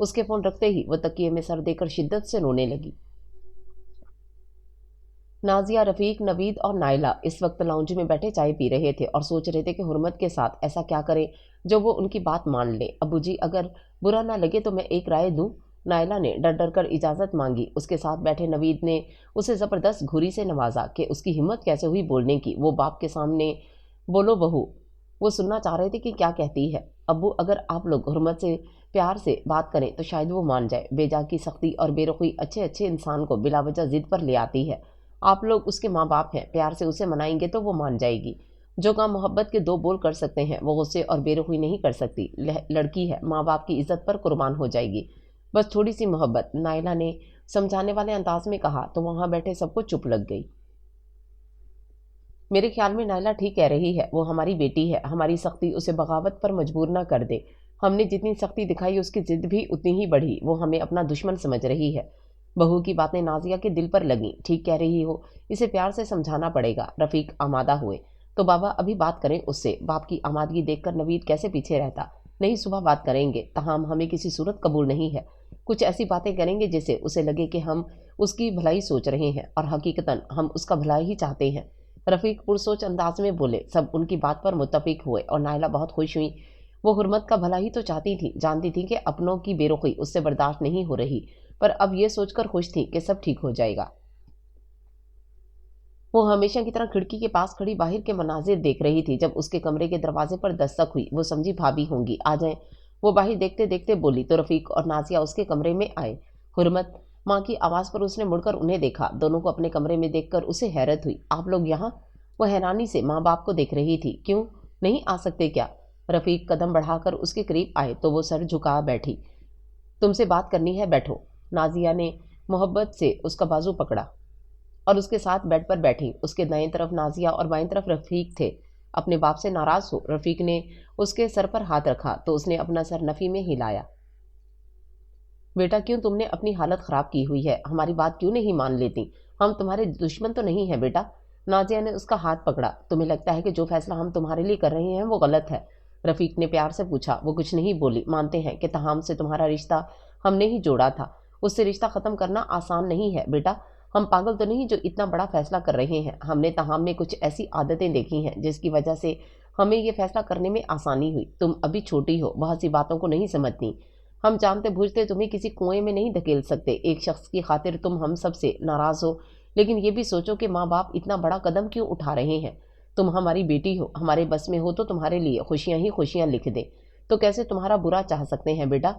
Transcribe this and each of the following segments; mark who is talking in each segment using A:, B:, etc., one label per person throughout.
A: اس کے فون رکھتے ہی وہ تکیے میں سر دیکر شدت سے رونے لگی۔ نازیہ، رفیق، نوید اور نائلہ اس وقت لاؤنج میں بیٹھے چائے پی رہے تھے اور سوچ رہے تھے کہ حرمت کے ساتھ ایسا کیا کریں جو وہ ان کی بات مان لے۔ ابو جی، اگر برا نہ لگے تو میں ایک رائے دوں؟ نائلہ نے ڈر ڈر کر اجازت مانگی۔ اس کے ساتھ بیٹھے نوید نے اسے زبردست گھوری سے نوازا کہ اس کی ہمت کیسے ہوئی بولنے کی۔ وہ باپ کے سامنے بولو بہو، وہ سننا چاہ رہے تھے کہ کیا کہتی ہے۔ ابو، اگر آپ لوگ حرمت سے پیار سے بات کریں تو شاید وہ مان جائے۔ بیجا کی سختی اور بے رخی اچھے انسان کو بلا وجہ ضد پر لے آتی ہے۔ آپ لوگ اس کے ماں باپ ہیں، پیار سے اسے منائیں گے تو وہ مان جائے گی۔ جو کام محبت کے دو بول کر سکتے ہیں وہ غصے اور بے رخی نہیں کر سکتی۔ لڑکی ہے، ماں باپ کی عزت پر قربان ہو جائے گی۔ بس تھوڑی سی محبت، نائلہ نے سمجھانے والے انداز میں کہا تو وہاں بیٹھے سب کو چپ لگ گئی۔ میرے خیال میں نائلہ ٹھیک کہہ رہی ہے، وہ ہماری بیٹی ہے، ہماری سختی اسے بغاوت پر مجبور نہ کر دے۔ ہم نے جتنی سختی دکھائی اس کی ضد بھی اتنی ہی بڑھی، وہ ہمیں اپنا دشمن سمجھ رہی ہے۔ بہو کی باتیں نازیہ کے دل پر لگیں۔ ٹھیک کہہ رہی ہو، اسے پیار سے سمجھانا پڑے گا۔ رفیق آمادہ ہوئے تو بابا ابھی بات کریں اس سے۔ باپ کی آمادگی دیکھ کر نوید کیسے پیچھے رہتا۔ نہیں، صبح بات کریں گے، تاہم ہمیں کسی صورت قبول نہیں ہے۔ کچھ ایسی باتیں کریں گے جس سے اسے لگے کہ ہم اس کی بھلائی سوچ رہے ہیں اور حقیقتاً ہم اس کا بھلائی ہی چاہتے ہیں۔ رفیق پرسوچ انداز میں بولے۔ سب ان کی بات پر متفق ہوئے اور نائلہ بہت خوش ہوئی۔ وہ حرمت کا بھلا ہی تو چاہتی تھی، جانتی تھی کہ اپنوں کی بے رخی اس سے برداشت نہیں ہو رہی، پر اب یہ سوچ کر خوش تھی کہ سب ٹھیک ہو جائے گا۔ وہ ہمیشہ کی طرح کھڑکی کے پاس کھڑی باہر کے مناظر دیکھ رہی تھی۔ جب اس کے کمرے کے دروازے پر دستک ہوئی، وہ سمجھی بھابھی ہوں گی، آ جائیں۔ وہ باہر دیکھتے دیکھتے بولی تو رفیق اور نازیہ اس کے کمرے میں آئے۔ حرمت، ماں کی آواز پر اس نے مڑ کر انہیں دیکھا۔ دونوں کو اپنے کمرے میں دیکھ کر اسے حیرت ہوئی۔ آپ لوگ یہاں؟ وہ حیرانی سے ماں باپ کو دیکھ رہی تھی۔ کیوں نہیں آ سکتے کیا؟ رفیق قدم بڑھا کر اس کے قریب آئے تو وہ سر جھکا بیٹھی۔ تم سے بات کرنی ہے، بیٹھو۔ نازیہ نے محبت سے اس کا بازو پکڑا اور اس کے ساتھ بیڈ پر بیٹھی۔ اس کے دائیں طرف نازیہ اور بائیں طرف رفیق تھے۔ اپنے باپ سے ناراض ہو؟ رفیق نے اس کے سر پر ہاتھ رکھا تو اس نے اپنا سر نفی میں ہلایا۔ بیٹا، کیوں تم نے اپنی حالت خراب کی ہوئی ہے؟ ہماری بات کیوں نہیں مان لیتی؟ ہم تمہارے دشمن تو نہیں ہیں بیٹا۔ نازیہ نے اس کا ہاتھ پکڑا۔ تمہیں لگتا ہے کہ جو فیصلہ ہم تمہارے لیے کر رہے ہیں وہ غلط ہے؟ رفیق نے پیار سے پوچھا۔ وہ کچھ نہیں بولی۔ مانتے ہیں کہ تاہم سے تمہارا رشتہ ہم نے ہی جوڑا تھا، اس سے رشتہ ختم کرنا آسان نہیں ہے بیٹا۔ ہم پاگل تو نہیں جو اتنا بڑا فیصلہ کر رہے ہیں۔ ہم نے تاہم میں کچھ ایسی عادتیں دیکھی ہیں جس کی وجہ سے ہمیں یہ فیصلہ کرنے میں آسانی ہوئی۔ تم ابھی چھوٹی ہو، بہت سی باتوں کو نہیں سمجھتی۔ ہم جانتے بوجھتے تمہیں کسی کنویں میں نہیں دھکیل سکتے۔ ایک شخص کی خاطر تم ہم سب سے ناراض ہو، لیکن یہ بھی سوچو کہ ماں باپ اتنا بڑا قدم کیوں اٹھا رہے ہیں۔ تم ہماری بیٹی ہو، ہمارے بس میں ہو تو تمہارے لیے خوشیاں ہی خوشیاں لکھ دیں، تو کیسے تمہارا برا چاہ سکتے ہیں بیٹا؟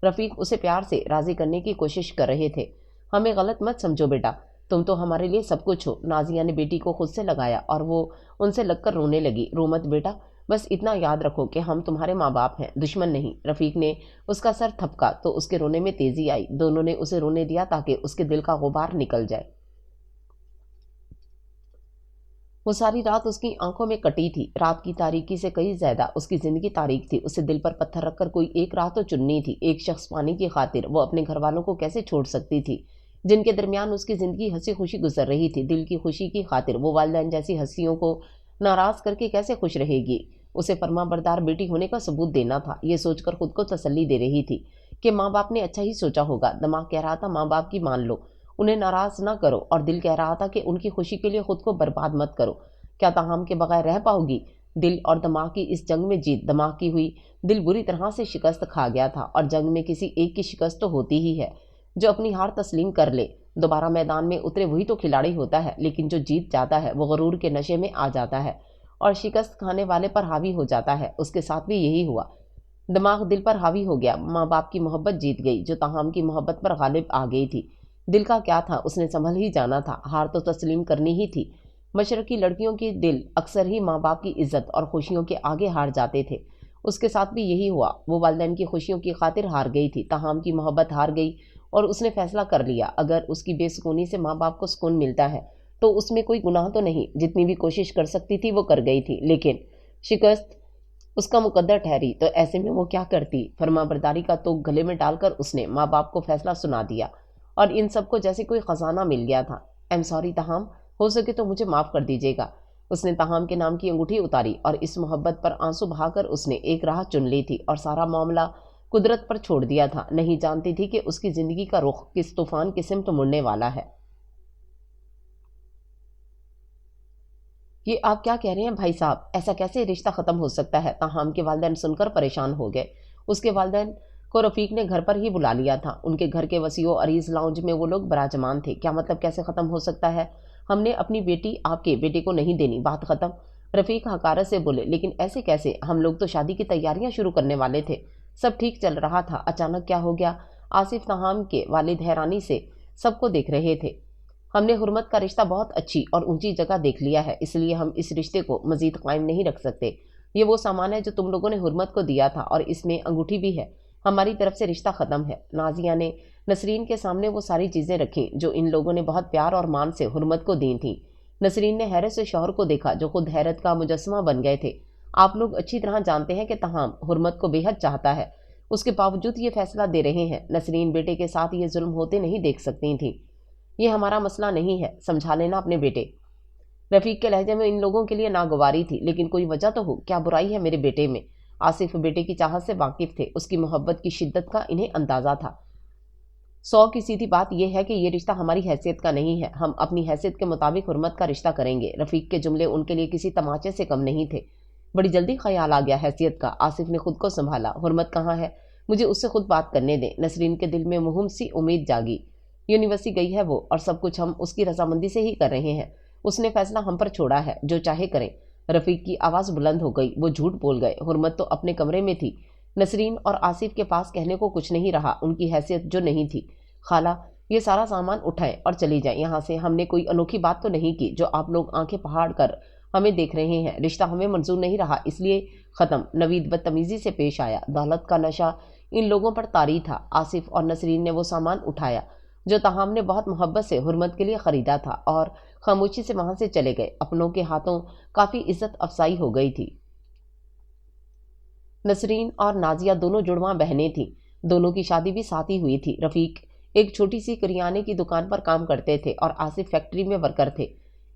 A: رفیق اسے پیار سے راضی کرنے کی کوشش کر رہے تھے۔ ہمیں غلط مت سمجھو بیٹا، تم تو ہمارے لیے سب کچھ ہو۔ نازیہ نے بیٹی کو خود سے لگایا اور وہ ان سے لگ کر رونے لگی۔ رو مت بیٹا، بس اتنا یاد رکھو کہ ہم تمہارے ماں باپ ہیں، دشمن نہیں۔ رفیق نے اس کا سر تھپکا تو اس کے رونے میں تیزی آئی۔ دونوں نے اسے رونے دیا تاکہ اس کے دل کا غبار نکل جائے۔ وہ ساری رات اس کی آنکھوں میں کٹی تھی۔ رات کی تاریکی سے کئی زیادہ اس کی زندگی تاریک تھی۔ اسے دل پر پتھر رکھ کر کوئی ایک راہ تو چننی تھی۔ ایک شخص پانے کی خاطر وہ اپنے گھر والوں کو کیسے چھوڑ سکتی تھی جن کے درمیان اس کی زندگی ہنسی خوشی گزر رہی تھی؟ دل کی خوشی کی خاطر وہ والدین جیسی ہستیوں کو ناراض کر کے کیسے خوش رہے گی؟ اسے فرما بردار بیٹی ہونے کا ثبوت دینا تھا۔ یہ سوچ کر خود کو تسلی دے رہی تھی کہ ماں باپ نے اچھا ہی سوچا ہوگا۔ دماغ کہہ رہا تھا ماں باپ کی مان لو، انہیں ناراض نہ کرو، اور دل کہہ رہا تھا کہ ان کی خوشی کے لیے خود کو برباد مت کرو۔ کیا تاہم کے بغیر رہ پاؤ گی؟ دل اور دماغ کی اس جنگ میں جیت دماغ کی ہوئی۔ دل بری طرح سے شکست کھا گیا تھا، اور جنگ میں کسی ایک کی شکست تو ہوتی ہی ہے۔ جو اپنی ہار تسلیم کر لے، دوبارہ میدان میں اترے، وہی تو کھلاڑی ہوتا ہے۔ لیکن جو جیت جاتا ہے وہ غرور کے نشے میں آ جاتا ہے اور شکست کھانے والے پر حاوی ہو جاتا ہے۔ اس کے ساتھ بھی یہی ہوا۔ دماغ دل پر حاوی ہو گیا۔ ماں باپ کی محبت جیت گئی جو تاہم کی محبت پر غالب آ گئی تھی۔ دل کا کیا تھا اس نے سنبھل ہی جانا تھا، ہار تو تسلیم کرنی ہی تھی۔ مشرقی لڑکیوں کی دل اکثر ہی ماں باپ کی عزت اور خوشیوں کے آگے ہار جاتے تھے۔ اس کے ساتھ بھی یہی ہوا۔ وہ والدین کی خوشیوں کی خاطر ہار گئی تھی، تاہم کی محبت ہار گئی، اور اس نے فیصلہ کر لیا اگر اس کی بے سکونی سے ماں باپ کو سکون ملتا ہے تو اس میں کوئی گناہ تو نہیں۔ جتنی بھی کوشش کر سکتی تھی وہ کر گئی تھی، لیکن شکست اس کا مقدر ٹھہری تو ایسے میں وہ کیا کرتی؟ فرما برداری کا توق گلے میں ڈال کر اس نے ماں باپ کو فیصلہ سنا دیا، اور ان سب کو جیسے کوئی خزانہ مل گیا تھا۔ ایم سوری تاہم، ہو سکے تو مجھے معاف کر دیجیے گا۔ اس نے تاہم کے نام کی انگوٹھی اتاری اور اس محبت پر آنسو بہا کر اس نے ایک راہ چن لی تھی اور سارا معاملہ قدرت پر چھوڑ دیا تھا، نہیں جانتی تھی کہ اس کی زندگی کا رخ کس طوفان کی سمت مڑنے والا ہے۔ یہ آپ کیا کہہ رہے ہیں بھائی صاحب؟ ایسا کیسے رشتہ ختم ہو سکتا ہے؟ تاہم کے والدین سن کر پریشان ہو گئے۔ اس کے والدین کو رفیق نے گھر پر ہی بلا لیا تھا۔ ان کے گھر کے وسیع و عریض لاؤنج میں وہ لوگ براجمان تھے۔ کیا مطلب کیسے ختم ہو سکتا ہے؟ ہم نے اپنی بیٹی آپ کے بیٹے کو نہیں دینی، بات ختم۔ رفیق حقارت سے بولے، لیکن ایسے کیسے؟ ہم لوگ تو شادی کی تیاریاں شروع کرنے والے تھے، سب ٹھیک چل رہا تھا، اچانک کیا ہو گیا؟ آصف تاہم کے والد حیرانی سے سب کو دیکھ رہے تھے۔ ہم نے حرمت کا رشتہ بہت اچھی اور اونچی جگہ دیکھ لیا ہے، اس لیے ہم اس رشتے کو مزید قائم نہیں رکھ سکتے۔ یہ وہ سامان ہے جو تم لوگوں نے حرمت کو دیا تھا، اور اس میں انگوٹھی بھی ہے۔ ہماری طرف سے رشتہ ختم ہے۔ نازیہ نے نسرین کے سامنے وہ ساری چیزیں رکھیں جو ان لوگوں نے بہت پیار اور مان سے حرمت کو دی تھیں۔ نسرین نے حیرت سے شوہر کو دیکھا جو خود حیرت کا مجسمہ بن گئے تھے۔ آپ لوگ اچھی طرح جانتے ہیں کہ تاہم حرمت کو بے حد چاہتا ہے، اس کے باوجود یہ فیصلہ دے رہے ہیں۔ نسرین بیٹے کے ساتھ یہ ظلم ہوتے نہیں دیکھ سکتی تھیں۔ یہ ہمارا مسئلہ نہیں ہے، سمجھا لینا اپنے بیٹے۔ رفیق کے لہجے میں ان لوگوں کے لیے ناگواری تھی، لیکن کوئی وجہ تو ہو، کیا برائی ہے میرے بیٹے میں؟ آصف بیٹے کی چاہت سے واقف تھے، اس کی محبت کی شدت کا انہیں اندازہ تھا۔ 100 کی سیدھی بات یہ ہے کہ یہ رشتہ ہماری حیثیت کا نہیں ہے، ہم اپنی حیثیت کے مطابق حرمت کا رشتہ کریں گے۔ رفیق کے جملے ان کے لیے کسی تماچے سے کم نہیں تھے۔ بڑی جلدی خیال آ گیا حیثیت کا۔ آصف نے خود کو سنبھالا۔ حرمت کہاں ہے؟ مجھے اس سے خود بات کرنے دیں۔ نسرین کے دل میں مہم سی امید جاگی۔ یونیورسٹی گئی ہے وہ، اور سب کچھ ہم اس کی رضامندی سے ہی کر رہے ہیں۔ اس نے فیصلہ ہم پر چھوڑا ہے، جو چاہے کریں۔ رفیق کی آواز بلند ہو گئی۔ وہ جھوٹ بول گئے، حرمت تو اپنے کمرے میں تھی۔ نسرین اور آصف کے پاس کہنے کو کچھ نہیں رہا، ان کی حیثیت جو نہیں تھی۔ خالہ، یہ سارا سامان اٹھائیں اور چلی جائیں یہاں سے۔ ہم نے کوئی انوکھی بات تو نہیں کی جو آپ لوگ آنکھیں پہاڑ کر ہمیں دیکھ رہے ہیں۔ رشتہ ہمیں منظور نہیں رہا، اس لیے ختم۔ نوید بدتمیزی سے پیش آیا۔ دولت کا نشہ ان لوگوں پر طاری تھا۔ آصف اور نسرین نے وہ سامان اٹھایا جو تاہم نے بہت محبت سے حرمت کے لیے خریدا تھا، اور خاموشی سے وہاں سے چلے گئے۔ اپنوں کے ہاتھوں کافی عزت افزائی ہو گئی تھی۔ نسرین اور نازیہ دونوں جڑواں بہنیں تھیں، دونوں کی شادی بھی ساتھ ہی ہوئی تھی۔ رفیق ایک چھوٹی سی کریانے کی دکان پر کام کرتے تھے اور آصف فیکٹری میں ورکر تھے۔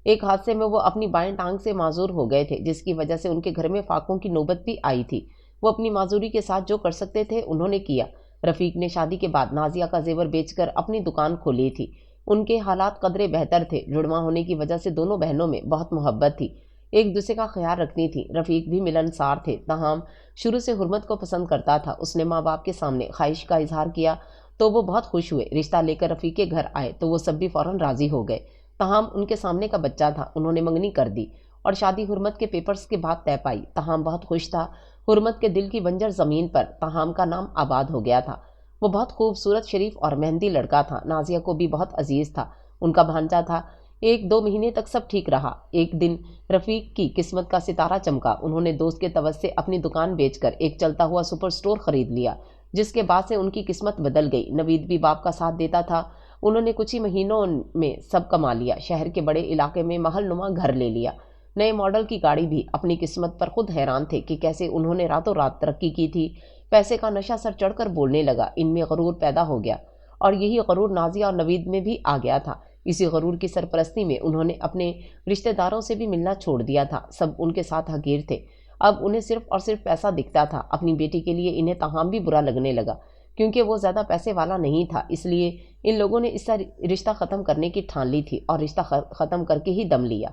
A: ایک حادثے میں وہ اپنی بائیں ٹانگ سے معذور ہو گئے تھے، جس کی وجہ سے ان کے گھر میں فاقوں کی نوبت بھی آئی تھی۔ وہ اپنی معذوری کے ساتھ جو کر سکتے تھے انہوں نے کیا۔ رفیق نے شادی کے بعد نازیہ کا زیور بیچ کر اپنی دکان کھولی تھی۔ ان کے حالات قدرے بہتر تھے، جڑواں ہونے کی وجہ سے دونوں بہنوں میں بہت محبت تھی، ایک دوسرے کا خیال رکھتی تھیں۔ رفیق بھی ملنسار تھے، تاہم شروع سے حرمت کو پسند کرتا تھا۔ اس نے ماں باپ کے سامنے خواہش کا اظہار کیا تو وہ بہت خوش ہوئے۔ رشتہ لے کر رفیق کے گھر آئے تو وہ سب بھی فوراً راضی ہو گئے، تاہم ان کے سامنے کا بچہ تھا، انہوں نے منگنی کر دی اور شادی حرمت کے پیپرز کے بعد طے پائی۔ تاہم بہت خوش تھا۔ حرمت کے دل کی بنجر زمین پر تاہم کا نام آباد ہو گیا تھا۔ وہ بہت خوبصورت، شریف اور مہندی لڑکا تھا، نازیہ کو بھی بہت عزیز تھا، ان کا بھانجا تھا۔ 1-2 مہینے تک سب ٹھیک رہا۔ ایک دن رفیق کی قسمت کا ستارہ چمکا۔ انہوں نے دوست کے توسط سے اپنی دکان بیچ کر ایک چلتا ہوا سپر سٹور خرید لیا، جس کے بعد سے ان کی قسمت بدل گئی۔ نوید بھی باپ کا ساتھ دیتا تھا۔ انہوں نے کچھ ہی مہینوں میں سب کما لیا، شہر کے بڑے علاقے میں محل نما گھر لے لیا، نئے ماڈل کی گاڑی بھی۔ اپنی قسمت پر خود حیران تھے کہ کیسے انہوں نے راتوں رات ترقی کی تھی۔ پیسے کا نشہ سر چڑھ کر بولنے لگا، ان میں غرور پیدا ہو گیا، اور یہی غرور نازیہ اور نوید میں بھی آ گیا تھا۔ اسی غرور کی سرپرستی میں انہوں نے اپنے رشتہ داروں سے بھی ملنا چھوڑ دیا تھا، سب ان کے ساتھ حقیر تھے۔ اب انہیں صرف اور صرف پیسہ دکھتا تھا۔ اپنی بیٹی کے لیے انہیں تاہم بھی برا لگنے لگا، کیونکہ وہ زیادہ پیسے والا نہیں تھا، اس لیے ان لوگوں نے اس سے رشتہ ختم کرنے کی ٹھان لی تھی، اور رشتہ ختم کر کے ہی دم لیا۔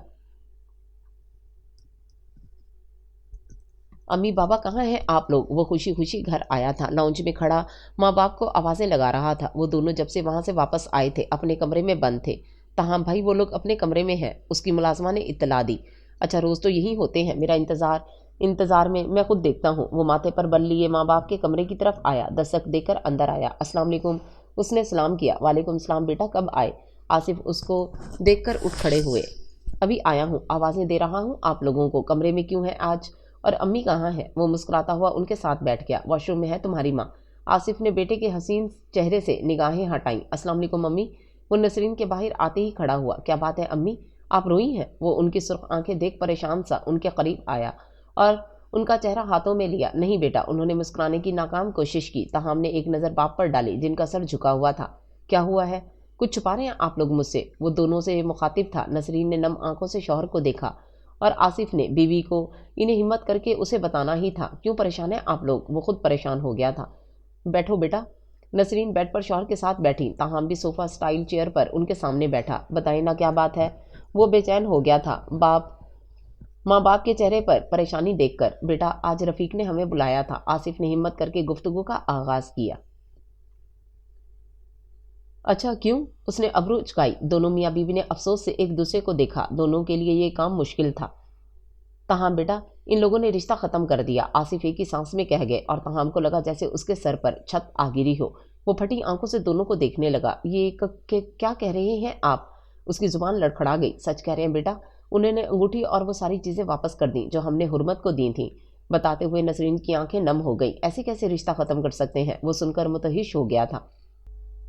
A: امی بابا کہاں ہیں آپ لوگ؟ وہ خوشی خوشی گھر آیا تھا، لاؤنج میں کھڑا ماں باپ کو آوازیں لگا رہا تھا۔ وہ دونوں جب سے وہاں سے واپس آئے تھے اپنے کمرے میں بند تھے۔ تاہم بھائی وہ لوگ اپنے کمرے میں ہیں، اس کی ملازمہ نے اطلاع دی۔ اچھا، روز تو یہی ہوتے ہیں، میرا انتظار میں خود دیکھتا ہوں۔ وہ ماتھے پر بل لیے ماں باپ کے کمرے کی طرف آیا، دستک دے کر اندر آیا۔ السلام علیکم، اس نے سلام کیا۔ وعلیکم السلام بیٹا، کب آئے؟ آصف اس کو دیکھ کر اٹھ کھڑے ہوئے۔ ابھی آیا ہوں، آوازیں دے رہا ہوں آپ لوگوں کو۔ کمرے میں کیوں ہے آج؟ اور امی کہاں ہے؟ وہ مسکراتا ہوا ان کے ساتھ بیٹھ گیا۔ واش روم میں ہے تمہاری ماں۔ آصف نے بیٹے کے حسین چہرے سے نگاہیں ہٹائیں۔ السلام علیکم امی۔ وہ نسرین کے باہر آتے ہی کھڑا ہوا۔ کیا بات ہے امی، آپ روئی ہیں؟ وہ ان کی سرخ آنکھیں دیکھ پریشان سا ان کے قریب آیا اور ان کا چہرہ ہاتھوں میں لیا۔ نہیں بیٹا، انہوں نے مسکرانے کی ناکام کوشش کی، تاہم نے ایک نظر باپ پر ڈالی جن کا سر جھکا ہوا تھا۔ کیا ہوا ہے؟ کچھ چھپا رہے ہیں آپ لوگ مجھ سے؟ وہ دونوں سے مخاطب تھا۔ نسرین نے نم آنکھوں سے شوہر کو دیکھا اور آصف نے بیوی کو۔ انہیں ہمت کر کے اسے بتانا ہی تھا۔ کیوں پریشان ہیں آپ لوگ؟ وہ خود پریشان ہو گیا تھا۔ بیٹھو بیٹا۔ نسرین بیڈ پر شوہر کے ساتھ بیٹھی، تاہم بھی صوفہ سٹائل چیئر پر ان کے سامنے بیٹھا۔ بتائیں نا کیا بات ہے؟ وہ بے چین ہو گیا تھا ماں باپ کے چہرے پر پریشانی دیکھ کر۔ بیٹا آج رفیق نے ہمیں بلایا تھا، آصف نے ہمت کر کے گفتگو کا آغاز کیا۔ اچھا کیوں؟ اس نے ابرو اچکائی۔ دونوں میاں بیوی نے افسوس سے ایک دوسرے کو دیکھا، دونوں کے لیے یہ کام مشکل تھا۔ تاہم بیٹا ان لوگوں نے رشتہ ختم کر دیا، آصف ایک ہی سانس میں کہہ گئے، اور تاہم کو لگا جیسے اس کے سر پر چھت آ گری ہو۔ وہ پھٹی آنکھوں سے دونوں کو دیکھنے لگا۔ یہ کیا کہہ رہے ہیں آپ؟ اس کی زبان لڑکھڑا گئی۔ سچ کہہ رہے ہیں بیٹا، انہوں نے انگوٹھی اور وہ ساری چیزیں واپس کر دیں جو ہم نے حرمت کو دی تھیں۔ بتاتے ہوئے نسرین کی آنکھیں نم ہو گئیں۔ ایسے کیسے رشتہ ختم کر سکتے ہیں؟ وہ سن کر متحش ہو گیا تھا۔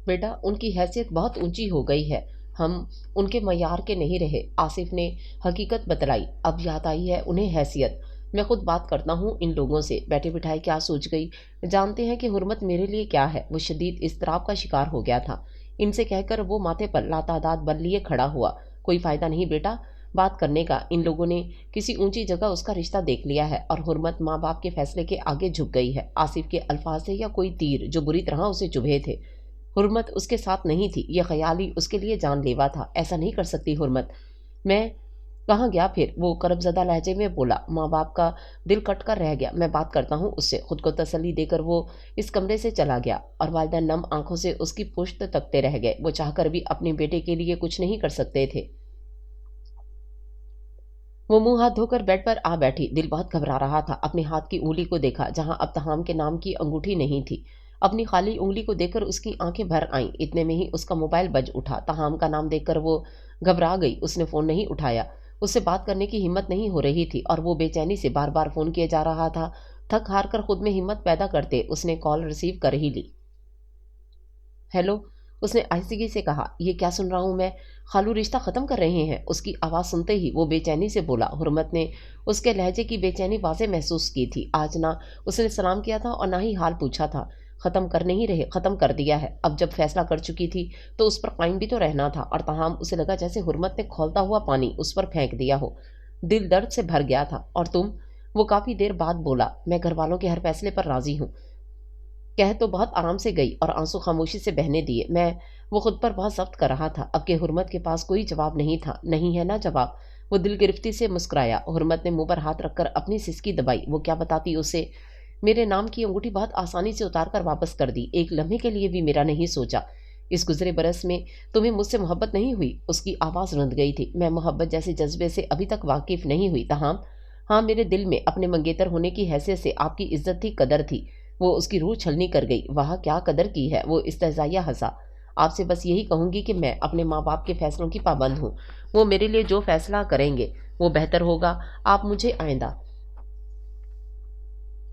A: بیٹا ان کی حیثیت بہت اونچی ہو گئی ہے، ہم ان کے معیار کے نہیں رہے۔ آصف نے حقیقت بتلائی۔ اب یاد آئی ہے انہیں حیثیت۔ میں خود بات کرتا ہوں ان لوگوں سے۔ بیٹھے بٹھائے کیا سوچ گئی؟ جانتے ہیں کہ حرمت میرے لیے کیا ہے؟ وہ شدید اضطراب کا شکار ہو گیا تھا۔ ان سے کہہ کر وہ ماتھے پر لاتعداد بل لیے کھڑا ہوا۔ کوئی فائدہ نہیں بیٹا بات کرنے کا، ان لوگوں نے کسی اونچی جگہ اس کا رشتہ دیکھ لیا ہے، اور حرمت ماں باپ کے فیصلے کے آگے جھک گئی ہے۔ آصف کے الفاظ تھے یا کوئی تیر جو بری طرح اسے چبھے تھے۔ حرمت اس کے ساتھ نہیں تھی، یہ خیال ہی اس کے لیے جان لیوا تھا۔ ایسا نہیں کر سکتی حرمت۔ میں کہاں گیا پھر؟ وہ کرب زدہ لہجے میں بولا۔ ماں باپ کا دل کٹ کر رہ گیا، میں بات کرتا ہوں اس سے۔ خود کو تسلی دے کر وہ اس کمرے سے چلا گیا، اور والدین نم آنکھوں سے اس کی پشت تکتے رہ گئے۔ وہ چاہ کر بھی اپنے بیٹے کے لیے کچھ نہیں کر سکتے تھے۔ وہ منہ ہاتھ دھو کر بیڈ پر آ بیٹھی، دل بہت گھبرا رہا تھا۔ اپنے ہاتھ کی انگلی کو دیکھا جہاں اب تہام کے نام کی انگوٹھی نہیں تھی۔ اپنی خالی انگلی کو دیکھ کر اس کی آنکھیں بھر آئیں۔ اتنے میں ہی اس کا موبائل بج اٹھا۔ تہام کا نام دیکھ کر وہ گھبرا گئی۔ اس نے فون نہیں اٹھایا، اس سے بات کرنے کی ہمت نہیں ہو رہی تھی، اور وہ بے چینی سے بار بار فون کیے جا رہا تھا۔ تھک ہار کر خود میں ہمت پیدا کرتے اس نے کال ریسیو کر ہی لی۔ ہیلو، اس نے آہستگی سے کہا۔ یہ کیا سن رہا ہوں میں؟ خالو رشتہ ختم کر رہے ہیں؟ اس کی آواز سنتے ہی وہ بے چینی سے بولا۔ حرمت نے اس کے لہجے کی بے چینی واضح محسوس کی تھی۔ آج نہ اس نے سلام کیا تھا اور نہ ہی حال پوچھا تھا۔ ختم کر نہیں رہے، ختم کر دیا ہے۔ اب جب فیصلہ کر چکی تھی تو اس پر قائم بھی تو رہنا تھا، اور تاہم اسے لگا جیسے حرمت نے کھولتا ہوا پانی اس پر پھینک دیا ہو۔ دل درد سے بھر گیا تھا۔ اور تم؟ وہ کافی دیر بعد بولا۔ میں گھر والوں کے ہر فیصلے پر راضی ہوں، کہہ تو بہت آرام سے گئی، اور آنسو خاموشی سے بہنے دیے۔ وہ خود پر بہت ضبط کر رہا تھا۔ اب کہ حرمت کے پاس کوئی جواب نہیں تھا، نہیں ہے نا جواب۔ وہ دل گرفتی سے مسکرایا۔ حرمت نے منہ پر ہاتھ رکھ کر اپنی سسکی دبائی۔ وہ کیا بتاتی اسے؟ میرے نام کی انگوٹھی بہت آسانی سے اتار کر واپس کر دی، ایک لمحے کے لیے بھی میرا نہیں سوچا۔ اس گزرے برس میں تمہیں مجھ سے محبت نہیں ہوئی؟ اس کی آواز رند گئی تھی۔ میں محبت جیسے جذبے سے ابھی تک واقف نہیں ہوئی تاہم ہاں، میرے دل میں اپنے منگیتر ہونے کی حیثیت سے آپ کی عزت تھی، قدر تھی۔ وہ اس کی روح چھلنی کر گئی۔ واہ کیا قدر کی ہے! وہ استہزائیہ ہنسا۔ آپ سے بس یہی کہوں گی کہ میں اپنے ماں باپ کے فیصلوں کی پابند ہوں۔ وہ میرے لیے جو فیصلہ کریں گے وہ بہتر ہوگا۔ آپ مجھے آئندہ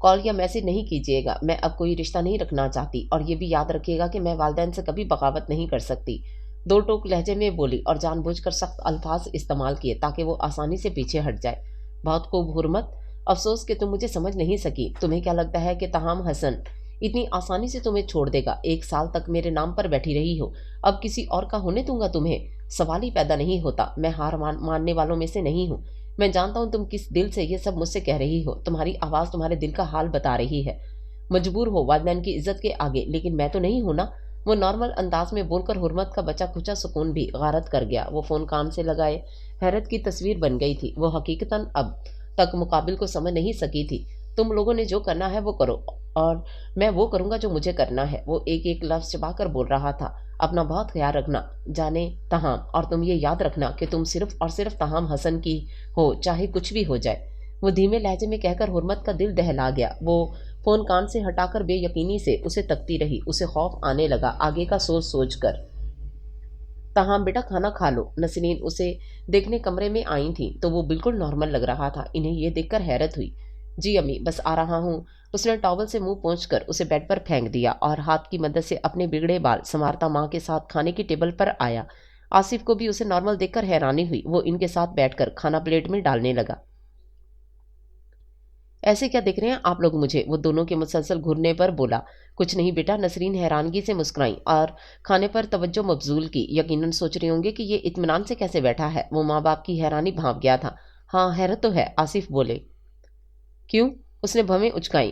A: کال یا میسج نہیں کیجیے گا۔ میں اب کوئی رشتہ نہیں رکھنا چاہتی، اور یہ بھی یاد رکھیے گا کہ میں والدین سے کبھی بغاوت نہیں کر سکتی۔ دو ٹوک لہجے میں بولی، اور جان بوجھ کر سخت الفاظ استعمال کیے تاکہ وہ آسانی سے پیچھے ہٹ جائے۔ بہت خوب حرمت، افسوس کہ تم مجھے سمجھ نہیں سکی۔ تمہیں کیا لگتا ہے کہ تاہم حسن اتنی آسانی سے تمہیں چھوڑ دے گا؟ 1 سال تک میرے نام پر بیٹھی رہی ہو، اب کسی اور کا ہونے دوں گا تمہیں؟ سوال ہی پیدا نہیں ہوتا۔ میں ہار ماننے والوں میں سے نہیں ہوں۔ میں جانتا ہوں تم کس دل سے یہ سب مجھ سے کہہ رہی ہو۔ تمہاری آواز تمہارے دل کا حال بتا رہی ہے۔ مجبور ہو والدین کی عزت کے آگے، لیکن میں تو نہیں ہوں نا۔ وہ نارمل انداز میں بول کر حرمت کا بچا کھچا سکون بھی غارت کر گیا۔ وہ فون کان سے لگائے حیرت کی تصویر بن گئی تھی۔ وہ حقیقتاً اب تک مقابل کو سمجھ نہیں سکی تھی۔ تم لوگوں نے جو کرنا ہے وہ کرو، اور میں وہ کروں گا جو مجھے کرنا ہے۔ وہ ایک ایک لفظ چبا کر بول رہا تھا۔ اپنا بہت خیال رکھنا جانے تاہم، اور تم یہ یاد رکھنا کہ تم صرف اور صرف تاہم حسن کی ہو، چاہے کچھ بھی ہو جائے۔ وہ دھیمے لہجے میں کہہ کر حرمت کا دل دہلا گیا۔ وہ فون کان سے ہٹا کر بے یقینی سے اسے تکتی رہی۔ اسے خوف آنے لگا آگے کا سوچ سوچ کر۔ تاہم بیٹا کھانا کھا لو۔ نسرین اسے دیکھنے کمرے میں آئی تھی تو وہ بالکل نارمل لگ رہا تھا۔ انہیں یہ دیکھ کر حیرت ہوئی۔ جی امی، بس آ رہا ہوں۔ اس نے ٹاول سے منہ پونچھ کر اسے بیڈ پر پھینک دیا، اور ہاتھ کی مدد سے اپنے بگڑے بال سنوارتا ماں کے ساتھ کھانے کی ٹیبل پر آیا۔ آصف کو بھی اسے نارمل دیکھ کر حیرانی ہوئی۔ وہ ان کے ساتھ بیٹھ کر کھانا پلیٹ میں ڈالنے لگا۔ ایسے کیا دیکھ رہے ہیں آپ لوگ مجھے؟ وہ دونوں کے مسلسل گھرنے پر بولا۔ کچھ نہیں بیٹا، نسرین حیرانگی سے مسکرائیں اور کھانے پر توجہ مبذول کی۔ یقیناً سوچ رہے ہوں گے کہ یہ اطمینان سے کیسے بیٹھا ہے۔ وہ ماں باپ کی حیرانی بھانپ گیا تھا۔ ہاں حیرت تو ہے، آصف بولے۔ کیوں؟ اس نے بھویں اچکائیں۔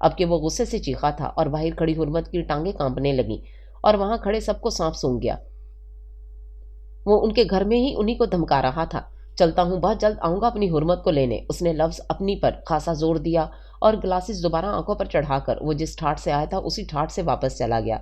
A: اب کہ وہ غصے سے چیخا تھا اور باہر کھڑی حرمت کی ٹانگیں کانپنے لگیں اور وہاں کھڑے سب کو سانپ سونگ گیا۔ وہ ان کے گھر میں ہی انہی کو دھمکا رہا تھا۔ چلتا ہوں، بہت جلد آؤں گا اپنی حرمت کو لینے۔ اس نے لفظ اپنی پر خاصا زور دیا اور گلاسز دوبارہ آنکھوں پر چڑھا کر وہ جس ٹھاٹ سے آیا تھا اسی ٹھاٹ سے واپس چلا گیا۔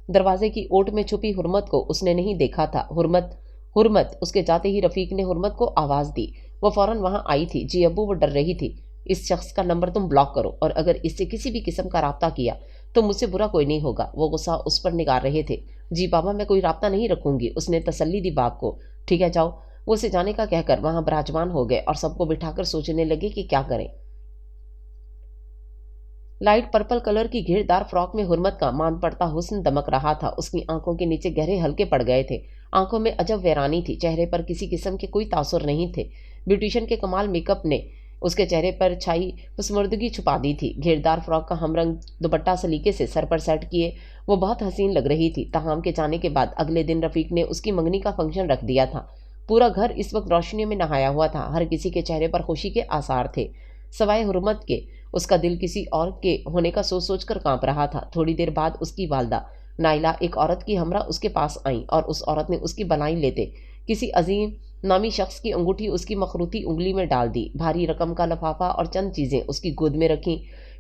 A: دروازے کی اوٹ میں چھپی حرمت کو اس نے نہیں دیکھا تھا۔ حرمت حرمت اس کے جاتے ہی رفیق نے حرمت کو آواز دی۔ وہ فوراً وہاں آئی تھی۔ جی ابو، وہ ڈر رہی تھی۔ اس شخص کا نمبر تم بلاک کرو اور اگر اس سے کسی بھی قسم کا رابطہ کیا تو مجھ سے برا کوئی نہیں ہوگا۔ وہ غصہ اس پر نگار رہے تھے۔ جی بابا، میں کوئی رابطہ نہیں رکھوں گی، اس نے تسلی دی باپ کو۔ ٹھیک ہے جاؤ۔ وہ اسے جانے کا کہہ کر وہاں براجمان ہو گئے اور سب کو بٹھا کر سوچنے لگے کہ کیا کریں۔ لائٹ پرپل کلر کی گھیردار فراک میں حرمت کا مان پڑتا حسن دمک رہا تھا۔ اس کی آنکھوں کے نیچے گہرے حلقے پڑ گئے تھے۔ آنکھوں میں عجب ویرانی تھی۔ چہرے پر کسی قسم کے کوئی تاثر نہیں تھے۔ بیوٹیشن کے کمال میک اپ نے اس کے چہرے پر چھائی پسماردگی چھپا دی تھی۔ گھیردار فراک کا ہم رنگ دوپٹہ سلیقے سے سر پر سیٹ کیے وہ بہت حسین لگ رہی تھی۔ تاہم کے جانے کے بعد اگلے دن رفیق نے اس کی منگنی کا فنکشن رکھ دیا تھا۔ پورا گھر اس وقت روشنیوں میں نہایا ہوا تھا۔ ہر کسی کے چہرے پر خوشی کے آثار تھے سوائے حرمت کے۔ اس کا دل کسی اور کے ہونے کا سوچ سوچ کر کانپ رہا تھا۔ تھوڑی دیر بعد اس کی والدہ نائلہ ایک عورت کی ہمراہ اس کے پاس آئیں اور اس عورت نے اس کی بلائی لیتے کسی عظیم نامی شخص کی انگوٹھی اس کی مخروطی انگلی میں ڈال دی۔ بھاری رقم کا لفافہ اور چند چیزیں اس کی گود میں رکھیں،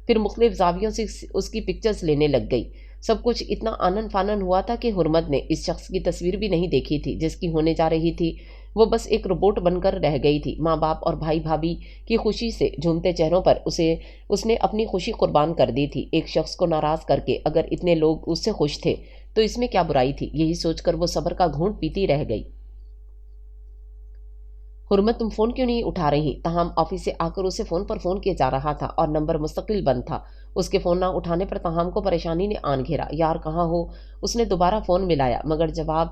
A: پھر مختلف زاویوں سے اس کی پکچرز لینے لگ گئی۔ سب کچھ اتنا آنن فانن ہوا تھا کہ حرمت نے اس شخص کی تصویر بھی نہیں دیکھی تھی جس کی ہونے جا رہی تھی۔ وہ بس ایک روبوٹ بن کر رہ گئی تھی۔ ماں باپ اور بھائی بھابھی کی خوشی سے جھومتے چہروں پر اس نے اپنی خوشی قربان کر دی تھی۔ ایک شخص کو ناراض کر کے اگر اتنے لوگ اس سے خوش تھے تو اس میں کیا برائی تھی؟ یہی سوچ کر وہ صبر کا گھونٹ پیتی رہ گئی۔ حرمت، تم فون کیوں نہیں اٹھا رہی؟ تاہم آفس سے آ کر اسے فون پر فون کیا جا رہا تھا اور نمبر مستقل بند تھا۔ اس کے فون نہ اٹھانے پر تاہم کو پریشانی نے آن گھیرا۔ یار کہاں ہو؟ اس نے دوبارہ فون ملایا مگر جواب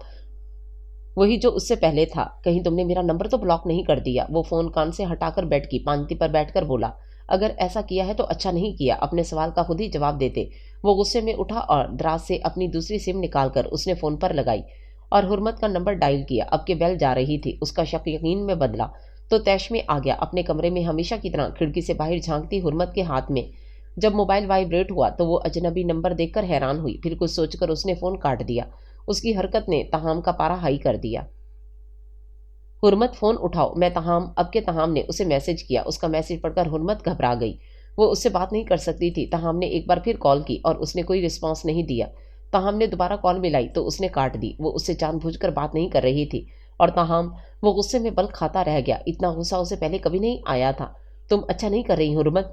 A: وہی جو اس سے پہلے تھا۔ کہیں تم نے میرا نمبر تو بلاک نہیں کر دیا؟ وہ فون کان سے ہٹا کر بیٹھ کی پانتی پر بیٹھ کر بولا۔ اگر ایسا کیا ہے تو اچھا نہیں کیا، اپنے سوال کا خود ہی جواب دیتے۔ وہ غصے میں اٹھا اور دراز سے اپنی دوسری سم نکال کر اس نے فون پر لگائی اور حرمت کا نمبر ڈائل کیا۔ اب کہ بیل جا رہی تھی، اس کا شک یقین میں بدلا تو طیش میں آ گیا۔ اپنے کمرے میں ہمیشہ کی طرح کھڑکی سے باہر جھانکتی حرمت کے ہاتھ میں جب موبائل وائبریٹ ہوا تو وہ اجنبی نمبر دیکھ کر حیران ہوئی، پھر کچھ سوچ کر اس نے فون کاٹ دیا۔ اس کی حرکت نے تاہم کا پارا ہائی کر دیا۔ حرمت، فون اٹھاؤ، میں تاہم۔ اب کے تاہم نے اسے میسج کیا۔ اس کا میسج پڑھ کر حرمت گھبرا گئی۔ وہ اس سے بات نہیں کر سکتی تھی۔ تاہم نے ایک بار پھر کال کی اور اس نے کوئی رسپانس نہیں دیا۔ تاہم نے دوبارہ کال ملائی تو اس نے کاٹ دی۔ وہ اس سے جان بوجھ کر بات نہیں کر رہی تھی اور تاہم وہ غصے میں بلک کھاتا رہ گیا۔ اتنا غصہ اسے پہلے کبھی نہیں آیا تھا۔ تم اچھا نہیں کر رہی حرمت،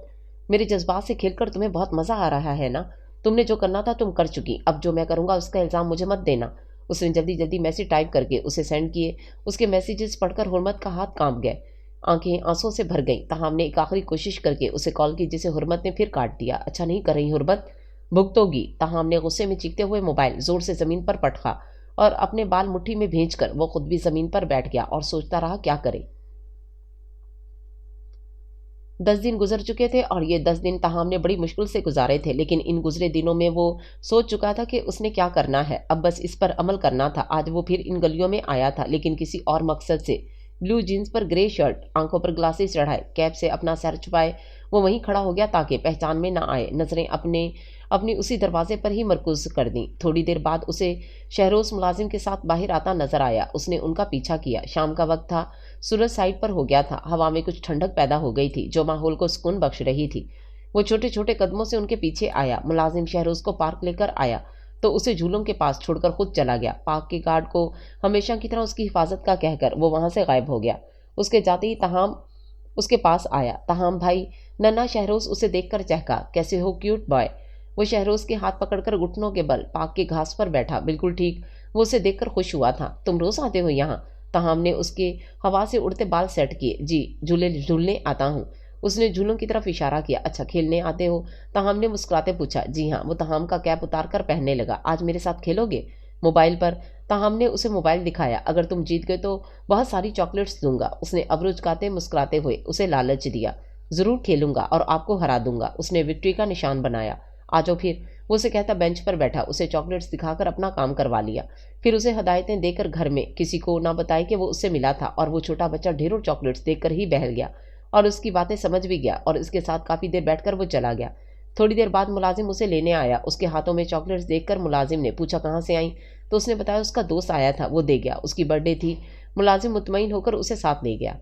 A: میرے جذبات سے کھیل کر تمہیں بہت مزہ آ رہا ہے نا؟ تم نے جو کرنا تھا تم کر چکی، اب جو میں کروں گا اس کا الزام مجھے مت دینا۔ اس نے جلدی جلدی میسج ٹائپ کر کے اسے سینڈ کیے۔ اس کے میسیجز پڑھ کر حرمت کا ہاتھ کانپ گئے، آنکھیں آنسوں سے بھر گئیں۔ تاہم نے ایک آخری کوشش کر کے اسے کال کی جسے حرمت نے پھر کاٹ دیا۔ اچھا نہیں کر رہی حرمت، بھگتو گی۔ تاہم نے غصے میں چیختے ہوئے موبائل زور سے زمین پر پٹکا اور اپنے بال مٹھی میں بھینچ کر وہ خود بھی زمین پر بیٹھ گیا اور سوچتا رہا کیا کرے۔ 10 دن گزر چکے تھے اور یہ 10 دن تاہم نے بڑی مشکل سے گزارے تھے، لیکن ان گزرے دنوں میں وہ سوچ چکا تھا کہ اس نے کیا کرنا ہے، اب بس اس پر عمل کرنا تھا۔ آج وہ پھر ان گلیوں میں آیا تھا لیکن کسی اور مقصد سے۔ بلو جینز پر گرے شرٹ، آنکھوں پر گلاسز چڑھائے، کیپ سے اپنا سر چھپائے وہ وہیں کھڑا ہو گیا تاکہ پہچان میں نہ آئے۔ نظریں اپنی اسی دروازے پر ہی مرکوز کر دیں۔ تھوڑی دیر بعد اسے شہروز ملازم کے ساتھ باہر آتا نظر آیا۔ اس نے ان کا پیچھا کیا۔ شام کا وقت تھا، سورج سائڈ پر ہو گیا تھا، ہوا میں کچھ ٹھنڈک پیدا ہو گئی تھی جو ماحول کو سکون بخش رہی تھی۔ وہ چھوٹے چھوٹے قدموں سے ان کے پیچھے آیا۔ ملازم شہروز کو پارک لے کر آیا تو اسے جھولوں کے پاس چھوڑ کر خود چلا گیا۔ پارک کے گارڈ کو ہمیشہ کی طرح اس کی حفاظت کا کہہ کر وہ وہاں سے غائب ہو گیا۔ اس کے جاتے ہی تاہم اس کے پاس آیا۔ تاہم بھائی ننا، شہروز اسے دیکھ کر چہکا، کیسے ہو کیوٹ بوائے؟ وہ شہروز کے ہاتھ پکڑ کر گھٹنوں کے بل پارک کے گھاس پر بیٹھا، بالکل ٹھیک۔ وہ اسے دیکھ کر خوش ہوا تھا۔ تم روز آتے ہو یہاں؟ تاہم نے اس کے ہوا سے اڑتے بال سیٹ کیے۔ جی، جھولنے آتا ہوں۔ اس نے جھولوں کی طرف اشارہ کیا۔ اچھا، کھیلنے آتے ہو؟ تاہم نے مسکراتے پوچھا۔ جی ہاں۔ وہ تاہم کا کیپ اتار کر پہننے لگا۔ آج میرے ساتھ کھیلو گے؟ موبائل پر؟ تاہم نے اسے موبائل دکھایا۔ اگر تم جیت گئے تو بہت ساری چاکلیٹس دوں گا۔ اس نے ابرو جھکاتے مسکراتے ہوئے اسے لالچ دیا۔ ضرور کھیلوں گا اور آپ کو ہرا دوں گا۔ اس نے وکٹری کا نشان بنایا۔ آجاؤ پھر، وہ اسے کہتا بینچ پر بیٹھا، اسے چاکلیٹس دکھا کر اپنا کام کروا لیا، پھر اسے ہدایتیں دے کر گھر میں کسی کو نہ بتائے کہ وہ اس سے ملا تھا، اور وہ چھوٹا بچہ ڈھیروں چاکلیٹس دیکھ کر ہی بہل گیا اور اس کی باتیں سمجھ بھی گیا اور اس کے ساتھ کافی دیر بیٹھ کر وہ چلا گیا۔ تھوڑی دیر بعد ملازم اسے لینے آیا. اس کے ہاتھوں میں چاکلیٹس دیکھ کر ملازم نے پوچھا کہاں سے آئیں، تو اس نے بتایا اس کا دوست آیا تھا، وہ دے گیا، اس کی برتھ ڈے تھی. ملازم مطمئن ہو کر اسے ساتھ لے گیا.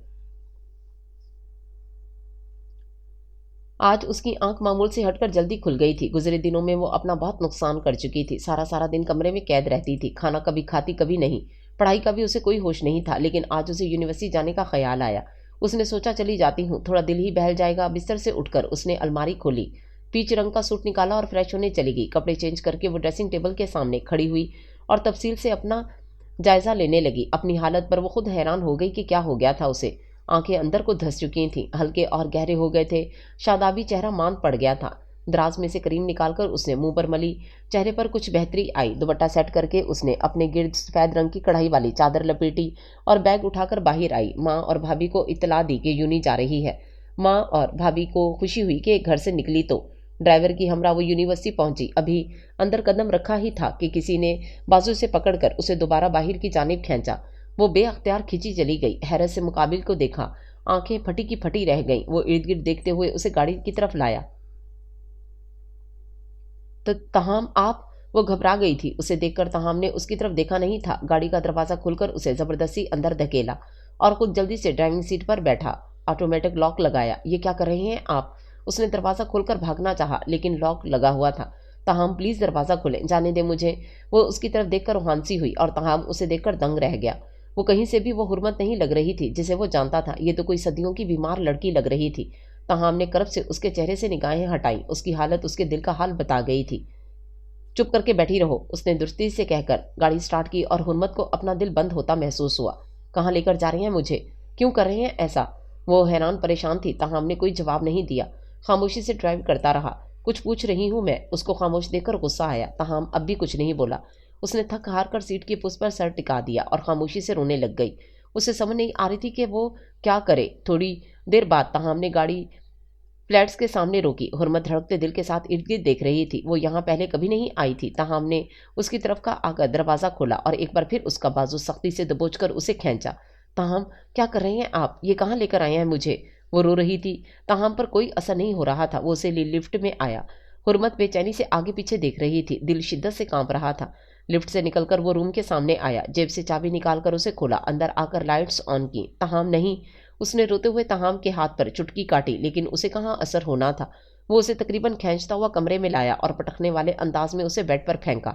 A: آج اس کی آنکھ معمول سے ہٹ کر جلدی کھل گئی تھی. گزرے دنوں میں وہ اپنا بہت نقصان کر چکی تھی. سارا دن کمرے میں قید رہتی تھی. کھانا کبھی کھاتی کبھی نہیں. پڑھائی کا بھی اسے کوئی ہوش نہیں تھا. لیکن آج اسے یونیورسٹی جانے کا خیال آیا. اس نے سوچا چلی جاتی ہوں، تھوڑا دل ہی بہل جائے گا. بستر سے اٹھ کر اس نے الماری کھولی، پیچ رنگ کا سوٹ نکالا اور فریش ہونے چلی گئی. کپڑے چینج کر کے وہ ڈریسنگ ٹیبل کے سامنے کھڑی ہوئی اور تفصیل سے اپنا جائزہ لینے لگی. اپنی حالت پر وہ خود حیران ہو گئی کہ کیا ہو گیا تھا اسے. آنکھیں اندر کو دھس چکی تھیں، ہلکے اور گہرے ہو گئے تھے. شادابی چہرہ ماند پڑ گیا تھا. دراز میں سے کریم نکال کر اس نے منہ پر ملی. چہرے پر کچھ بہتری آئی. دوپٹہ سیٹ کر کے اس نے اپنے گرد سفید رنگ کی کڑھائی والی چادر لپیٹی اور بیگ اٹھا کر باہر آئی. ماں اور بھابھی کو اطلاع دی کہ یونی جا رہی ہے. ماں اور بھابھی کو خوشی ہوئی کہ گھر سے نکلی تو. ڈرائیور کی ہمراہ وہ یونیورسٹی پہنچی. ابھی اندر قدم رکھا ہی تھا کہ کسی نے بازو سے پکڑ کر اسے دوبارہ باہر کی جانب کھینچا. وہ بے اختیار کھینچی چلی گئی. حیرت سے مقابل کو دیکھا. آنکھیں پھٹی کی پھٹی رہ گئیں. وہ ارد گرد دیکھتے ہوئے اسے گاڑی کی طرف لایا. تو تاہم آپ، وہ گھبرا گئی تھی. اسے دیکھ کر تاہم نے اس کی طرف دیکھا نہیں تھا. گاڑی کا دروازہ کھول کر اسے زبردستی اندر دھکیلا اور خود جلدی سے ڈرائیونگ سیٹ پر بیٹھا. آٹومیٹک لاک لگایا. یہ کیا کر رہے ہیں آپ؟ اس نے دروازہ کھول کر بھاگنا چاہا لیکن لاک لگا ہوا تھا. تاہم پلیز دروازہ کھولیں، جانے دیں مجھے. وہ اس کی طرف دیکھ کر ہانسی ہوئی اور تاہم اسے دیکھ کر دنگ رہ گیا. وہ کہیں سے بھی وہ حرمت نہیں لگ رہی تھی جسے وہ جانتا تھا. یہ تو کوئی صدیوں کی بیمار لڑکی لگ رہی تھی. تاہم نے کرب سے اس کے چہرے سے نگاہیں ہٹائیں. اس کی حالت اس کے دل کا حال بتا گئی تھی. چپ کر کے بیٹھی رہو، اس نے درستی سے کہہ کر گاڑی سٹارٹ کی اور حرمت کو اپنا دل بند ہوتا محسوس ہوا. کہاں لے کر جا رہے ہیں مجھے؟ کیوں کر رہے ہیں ایسا؟ وہ حیران پریشان تھی. تاہم نے کوئی جواب نہیں دیا. خاموشی سے ڈرائیو کرتا رہا. کچھ پوچھ رہی ہوں میں؟ اس کو خاموش دیکھ کر غصہ آیا. تاہم اب بھی کچھ نہیں بولا. اس نے تھک ہار کر سیٹ کی پشت پر سر ٹکا دیا اور خاموشی سے رونے لگ گئی. اسے سمجھ نہیں آ رہی تھی کہ وہ کیا کرے. تھوڑی دیر بعد تاہم نے گاڑی فلیٹس کے سامنے روکی. حرمت دھڑکتے دل کے ساتھ ارد گرد دیکھ رہی تھی. وہ یہاں پہلے کبھی نہیں آئی تھی. تاہم نے اس کی طرف کا آ کر دروازہ کھولا اور ایک بار پھر اس کا بازو سختی سے دبوچ کر اسے کھینچا. تاہم کیا کر رہے ہیں آپ؟ یہ کہاں لے کر آئے ہیں مجھے؟ وہ رو رہی تھی. تاہم پر کوئی اثر نہیں ہو رہا تھا. وہ اسے لفٹ میں آیا. حرمت بے چینی سے آگے پیچھے دیکھ رہی تھی. دل شدت سے کانپ رہا تھا. لفٹ سے نکل کر وہ روم کے سامنے آیا. جیب سے چابی نکال کر اسے کھولا. اندر آ کر لائٹس آن کی. تاہم نہیں. اس نے روتے ہوئے تاہم کے ہاتھ پر چٹکی کاٹی لیکن اسے کہاں اثر ہونا تھا. وہ اسے تقریباً کھینچتا ہوا کمرے میں لایا اور پٹکنے والے انداز میں اسے بیڈ پر پھینکا.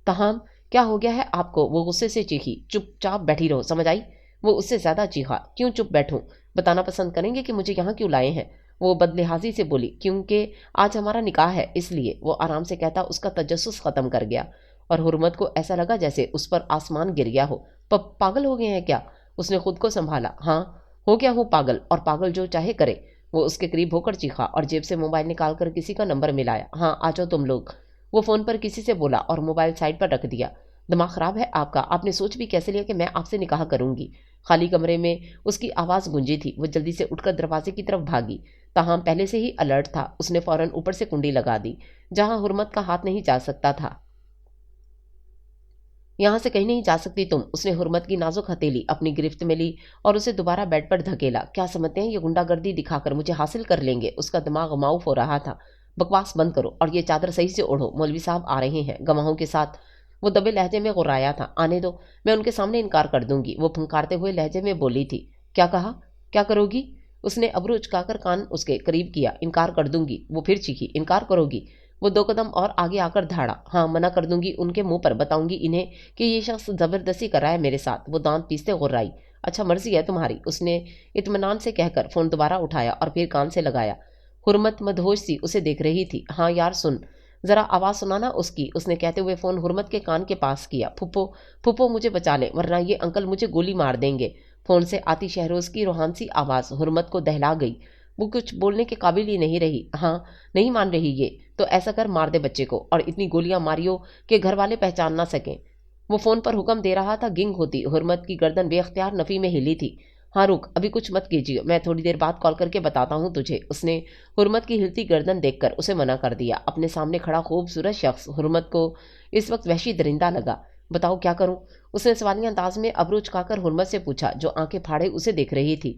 A: تاہم کیا ہو گیا ہے آپ کو؟ وہ غصے سے چیخی. چپ چاپ بیٹھی رہو، سمجھ آئی؟ وہ اس سے زیادہ چیخا. کیوں چپ بیٹھوں؟ بتانا پسند کریں گے کہ مجھے یہاں کیوں لائے ہیں؟ وہ بدلحاظی سے بولی. کیونکہ آج ہمارا نکاح ہے اس لیے. وہ آرام سے کہتا اس کا تجسس ختم کر گیا اور حرمت کو ایسا لگا جیسے اس پر آسمان گر گیا ہو. پاگل ہو گئے ہیں کیا؟ اس نے خود کو سنبھالا. ہاں ہو گیا ہوں پاگل، اور پاگل جو چاہے کرے. وہ اس کے قریب ہو کر چیخا اور جیب سے موبائل نکال کر کسی کا نمبر ملایا. ہاں آ جاؤ تم لوگ. وہ فون پر کسی سے بولا اور موبائل سائڈ پر رکھ دیا. دماغ خراب ہے آپ کا؟ آپ نے سوچ بھی کیسے لیا کہ میں آپ سے نکاح کروں گی؟ خالی کمرے میں اس کی آواز گونجی تھی. وہ جلدی سے اٹھ کر دروازے کی طرف بھاگی. تاہم پہلے سے ہی الرٹ تھا. اس نے فوراً اوپر سے کنڈی لگا دی جہاں حرمت کا ہاتھ نہیں جا سکتا تھا. یہاں سے کہیں نہیں جا سکتی تم. اس نے حرمت کی نازک ہتھیلی اپنی گرفت میں لی اور اسے دوبارہ بیڈ پر دھکیلا. کیا سمجھتے ہیں یہ گنڈا گردی دکھا کر مجھے حاصل کر لیں گے؟ اس کا دماغ معاف ہو رہا تھا. بکواس بند کرو اور یہ چادر صحیح سے اوڑھو. مولوی صاحب آ رہے ہیں گواہوں کے ساتھ. وہ دبے لہجے میں غرایا تھا. آنے دو، میں ان کے سامنے انکار کر دوں گی. وہ پھنکارتے ہوئے لہجے میں بولی تھی. کیا کہا؟ کیا کرو گی؟ اس نے ابرو اچکا کر کان اس کے قریب کیا. انکار کر دوں گی. وہ پھر چیخی. انکار کرو گی؟ وہ 2 قدم اور آگے آ کر دھاڑا. ہاں منع کر دوں گی ان کے منہ پر. بتاؤں گی انہیں کہ یہ شخص زبردستی کر رہا ہے میرے ساتھ. وہ دانت پیستے غرائی. اچھا مرضی ہے تمہاری. اس نے اطمینان سے کہہ کر فون دوبارہ اٹھایا اور پھر کان سے لگایا. حرمت مدہوش سی اسے دیکھ رہی تھی. ہاں یار سن، ذرا آواز سنانا اس کی. اس نے کہتے ہوئے فون حرمت کے کان کے پاس کیا. پھپھو مجھے بچا لیں ورنہ یہ انکل مجھے گولی مار دیں گے. فون سے آتی شہروز کی روحان سی آواز حرمت کو دہلا گئی. وہ کچھ بولنے کے قابل ہی نہیں رہی. ہاں نہیں مان رہی یہ تو ایسا کر مار دے بچے کو، اور اتنی گولیاں ماریو کہ گھر والے پہچان نہ سکیں. وہ فون پر حکم دے رہا تھا. گنگ ہوتی حرمت کی گردن بے اختیار نفی میں ہلی تھی. ہاں رک، ابھی کچھ مت کیجیے، میں تھوڑی دیر بعد کال کر کے بتاتا ہوں تجھے. اس نے حرمت کی ہلتی گردن دیکھ کر اسے منع کر دیا. اپنے سامنے کھڑا خوبصورت شخص حرمت کو اس وقت وحشی درندہ لگا. بتاؤ کیا کروں؟ اس نے سوالیہ انداز میں ابرو چکا کر حرمت سے پوچھا جو آنکھیں پھاڑے اسے دیکھ رہی تھی.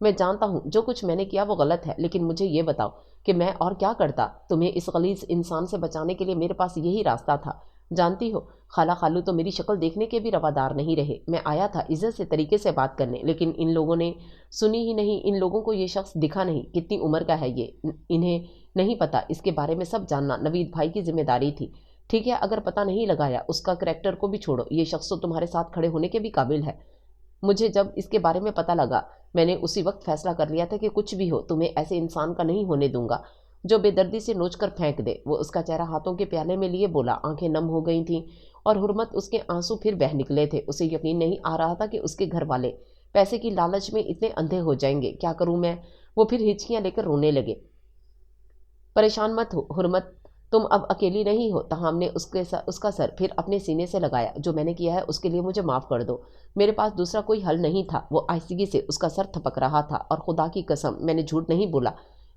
A: میں جانتا ہوں جو کچھ میں نے کیا وہ غلط ہے، لیکن مجھے یہ بتاؤ کہ میں اور کیا کرتا؟ تمہیں اس غلیظ انسان سے بچانے کے لیے میرے پاس یہی راستہ تھا۔ جانتی ہو، خالہ خالو تو میری شکل دیکھنے کے بھی روادار نہیں رہے۔ میں آیا تھا عزت سے طریقے سے بات کرنے، لیکن ان لوگوں نے سنی ہی نہیں۔ ان لوگوں کو یہ شخص دکھا نہیں، کتنی عمر کا ہے یہ، انہیں نہیں پتا۔ اس کے بارے میں سب جاننا نوید بھائی کی ذمہ داری تھی۔ ٹھیک ہے، اگر پتہ نہیں لگایا، اس کا کریکٹر کو بھی چھوڑو، یہ شخص تو تمہارے ساتھ کھڑے ہونے کے بھی قابل ہے۔ مجھے جب اس کے بارے میں پتہ لگا، میں نے اسی وقت فیصلہ کر لیا تھا کہ کچھ بھی ہو تمہیں ایسے انسان کا نہیں ہونے دوں گا جو بے دردی سے نوچ کر پھینک دے۔ وہ اس کا چہرہ ہاتھوں کے پیالے میں لیے بولا، آنکھیں نم ہو گئی تھیں اور حرمت اس کے آنسو پھر بہہ نکلے تھے۔ اسے یقین نہیں آ رہا تھا کہ اس کے گھر والے پیسے کی لالچ میں اتنے اندھے ہو جائیں گے۔ کیا کروں میں؟ وہ پھر ہچکیاں لے کر رونے لگے۔ پریشان مت ہو حرمت، تم اب اکیلی نہیں ہو۔ تاہم نے اس کا سر پھر اپنے سینے سے لگایا۔ جو میں نے کیا ہے اس کے لیے مجھے معاف کر دو، میرے پاس دوسرا کوئی حل نہیں تھا۔ وہ آہستگی سے اس کا سر تھپک رہا تھا، اور خدا کی قسم میں نے جھوٹ نہیں بولا،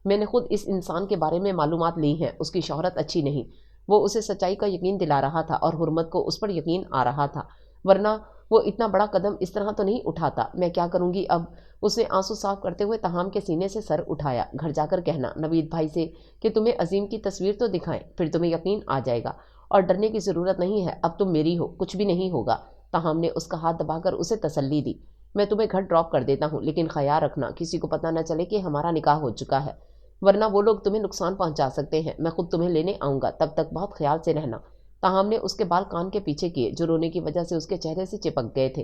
A: میں نے خود اس انسان کے بارے میں معلومات لی ہیں۔ اس کی شہرت اچھی نہیں۔ وہ اسے سچائی کا یقین دلا رہا تھا، اور حرمت کو اس پر یقین آ رہا تھا، ورنہ وہ اتنا بڑا قدم اس طرح تو نہیں اٹھاتا۔ میں کیا کروں گی اب؟ اس نے آنسو صاف کرتے ہوئے تاہم کے سینے سے سر اٹھایا۔ گھر جا کر کہنا نوید بھائی سے کہ تمہیں عظیم کی تصویر تو دکھائیں، پھر تمہیں یقین آ جائے گا، اور ڈرنے کی ضرورت نہیں ہے۔ اب تم میری ہو، کچھ بھی نہیں ہوگا۔ تاہم نے اس کا ہاتھ دبا کر اسے تسلی دی۔ میں تمہیں گھر ڈراپ کر دیتا ہوں، لیکن خیال رکھنا کسی کو پتہ نہ چلے کہ ہمارا نکاح ہو چکا ہے، ورنہ وہ لوگ تمہیں نقصان پہنچا سکتے ہیں۔ میں خود تمہیں لینے آؤں گا، تب تک بہت خیال سے رہنا۔ تاہم نے اس کے بال کان کے پیچھے کیے، جو رونے کی وجہ سے اس کے چہرے سے چپک گئے تھے۔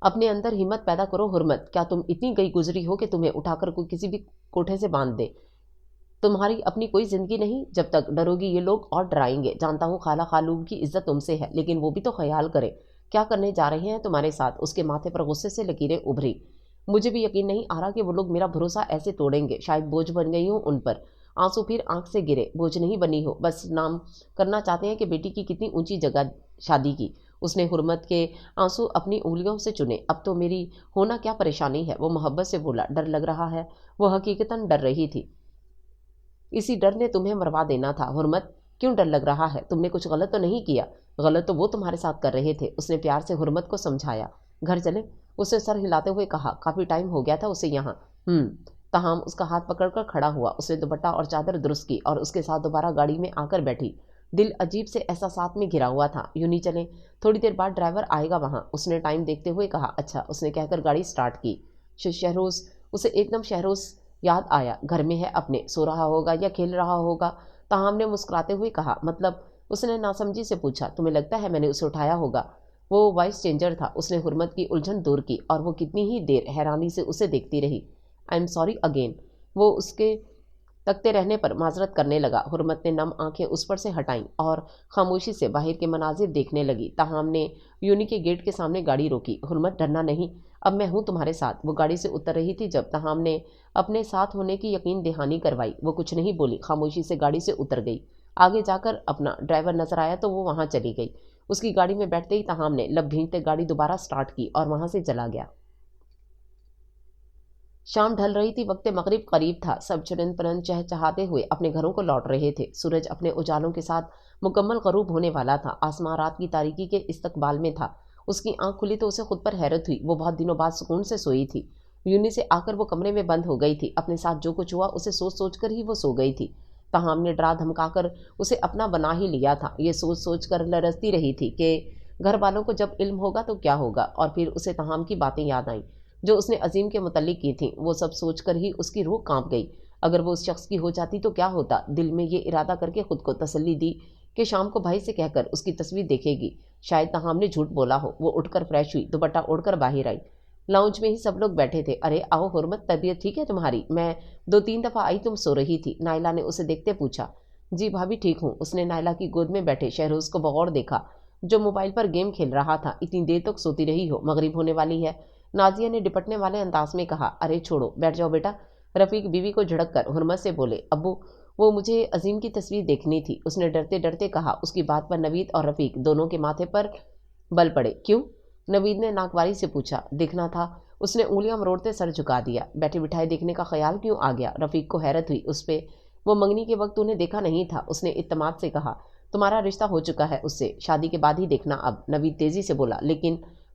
A: اپنے اندر ہمت پیدا کرو حرمت، کیا تم اتنی گئی گزری ہو کہ تمہیں اٹھا کر کوئی کسی بھی کوٹھے سے باندھ دے؟ تمہاری اپنی کوئی زندگی نہیں؟ جب تک ڈرو گی یہ لوگ اور ڈرائیں گے۔ جانتا ہوں خالہ خالو کی عزت تم سے ہے، لیکن وہ بھی تو خیال کرے، کیا کرنے جا رہے ہیں تمہارے ساتھ؟ اس کے ماتھے پر غصے سے لکیریں ابھری۔ مجھے بھی یقین نہیں آ رہا کہ وہ لوگ میرا بھروسہ ایسے توڑیں گے، شاید بوجھ بن گئی ہوں ان پر۔ آنسو پھر آنکھ سے گرے۔ بوجھ نہیں بنی ہو، بس نام کرنا چاہتے ہیں کہ بیٹی کی کتنی اونچی جگہ شادی کی۔ اس نے حرمت کے آنسو اپنی انگلیوں سے چنے۔ اب تو میری ہونا کیا پریشانی ہے؟ وہ محبت سے بولا۔ ڈر لگ رہا ہے؟ وہ حقیقتاً ڈر رہی تھی۔ اسی ڈر نے تمہیں مروا دینا تھا حرمت۔ کیوں ڈر لگ رہا ہے؟ تم نے کچھ غلط تو نہیں کیا؟ غلط تو وہ تمہارے ساتھ کر رہے تھے۔ اس نے پیار سے حرمت کو سمجھایا۔ گھر چلیں؟ اس نے سر ہلاتے ہوئے کہا۔ کافی ٹائم ہو گیا تھا اسے یہاں۔ تاہم اس کا ہاتھ پکڑ کر کھڑا ہوا۔ اس نے دوپٹہ اور چادر درست کی اور اس کے ساتھ دوبارہ گاڑی میں آ کر بیٹھی۔ دل عجیب سے احساسات میں گھرا ہوا تھا۔ یوں نہیں چلیں، تھوڑی دیر بعد ڈرائیور آئے گا وہاں، اس نے ٹائم دیکھتے ہوئے کہا۔ اچھا، اس نے کہہ کر گاڑی سٹارٹ کی۔ شہروز، اسے ایک دم شہروز یاد آیا۔ گھر میں ہے اپنے، سو رہا ہوگا یا کھیل رہا ہوگا۔ تاہم نے مسکراتے ہوئے کہا۔ مطلب؟ اس نے ناسمجھی سے پوچھا۔ تمہیں لگتا ہے میں نے اسے اٹھایا ہوگا؟ وہ وائس چینجر تھا۔ اس نے حرمت کی الجھن دور کی، اور وہ کتنی ہی دیر حیرانی سے اسے دیکھتی رہی۔ I am sorry again. وہ اس کے تکتے رہنے پر معذرت کرنے لگا۔ حرمت نے نم آنکھیں اس پر سے ہٹائیں اور خاموشی سے باہر کے مناظر دیکھنے لگی۔ تاہم نے یونی کے گیٹ کے سامنے گاڑی روکی۔ حرمت، ڈرنا نہیں، اب میں ہوں تمہارے ساتھ۔ وہ گاڑی سے اتر رہی تھی جب تاہم نے اپنے ساتھ ہونے کی یقین دہانی کروائی۔ وہ کچھ نہیں بولی، خاموشی سے گاڑی سے اتر گئی۔ آگے جا کر اپنا ڈرائیور نظر آیا تو وہ وہاں چلی گئی۔ اس کی گاڑی میں بیٹھتے ہی تاہم نے لب بھینچتے گاڑی دوبارہ سٹارٹ کی اور وہاں سے چلا گیا۔ شام ڈھل رہی تھی، وقت مغرب قریب تھا۔ سب چرند پرند چہچہاتے ہوئے اپنے گھروں کو لوٹ رہے تھے۔ سورج اپنے اجالوں کے ساتھ مکمل غروب ہونے والا تھا۔ آسمان رات کی تاریکی کے استقبال میں تھا۔ اس کی آنکھ کھلی تو اسے خود پر حیرت ہوئی۔ وہ بہت دنوں بعد سکون سے سوئی تھی۔ یونی سے آ کر وہ کمرے میں بند ہو گئی تھی۔ اپنے ساتھ جو کچھ ہوا اسے سوچ سوچ کر ہی وہ سو گئی تھی۔ تاہم نے ڈرا دھمکا کر اسے اپنا بنا ہی لیا تھا۔ یہ سوچ سوچ کر لرزتی رہی تھی کہ گھر والوں کو جب علم ہوگا تو کیا ہوگا، اور پھر اسے تاہم کی باتیں یاد آئیں جو اس نے عظیم کے متعلق کی تھیں۔ وہ سب سوچ کر ہی اس کی روح کانپ گئی۔ اگر وہ اس شخص کی ہو جاتی تو کیا ہوتا؟ دل میں یہ ارادہ کر کے خود کو تسلی دی کہ شام کو بھائی سے کہہ کر اس کی تصویر دیکھے گی۔ شاید تاہم نے جھوٹ بولا ہو۔ وہ اٹھ کر فریش ہوئی، دوپٹہ اوڑھ کر باہر آئی۔ لاؤنج میں ہی سب لوگ بیٹھے تھے۔ ارے آؤ حرمت، طبیعت ٹھیک ہے تمہاری؟ میں 2-3 دفعہ آئی، تم سو رہی تھی، نائلہ نے اسے دیکھتے پوچھا۔ جی بھابھی ٹھیک ہوں۔ اس نے نائلہ کی گود میں بیٹھے شہروز کو بغور دیکھا جو موبائل پر گیم کھیل رہا تھا۔ اتنی دیر تک سوتی رہی ہو، مغرب ہونے والی ہے، نازیہ نے ڈپٹنے والے انداز میں کہا۔ ارے چھوڑو، بیٹھ جاؤ بیٹا، رفیق بیوی کو جھڑک کر حرمت سے بولے۔ ابو، وہ مجھے عظیم کی تصویر دیکھنی تھی، اس نے ڈرتے ڈرتے کہا۔ اس کی بات پر نوید اور رفیق دونوں کے ماتھے پر بل پڑے۔ کیوں؟ نوید نے ناکواری سے پوچھا۔ دیکھنا تھا، اس نے انگلیاں مروڑتے سر جھکا دیا۔ بیٹھے بٹھائے دیکھنے کا خیال کیوں آ گیا؟ رفیق کو حیرت ہوئی اس پہ، وہ منگنی کے وقت انہیں دیکھا نہیں تھا۔ اس نے اعتماد سے کہا۔ تمہارا رشتہ ہو چکا ہے اس سے، شادی کے بعد ہی دیکھنا اب، نوید تیزی سے بولا۔ لیکن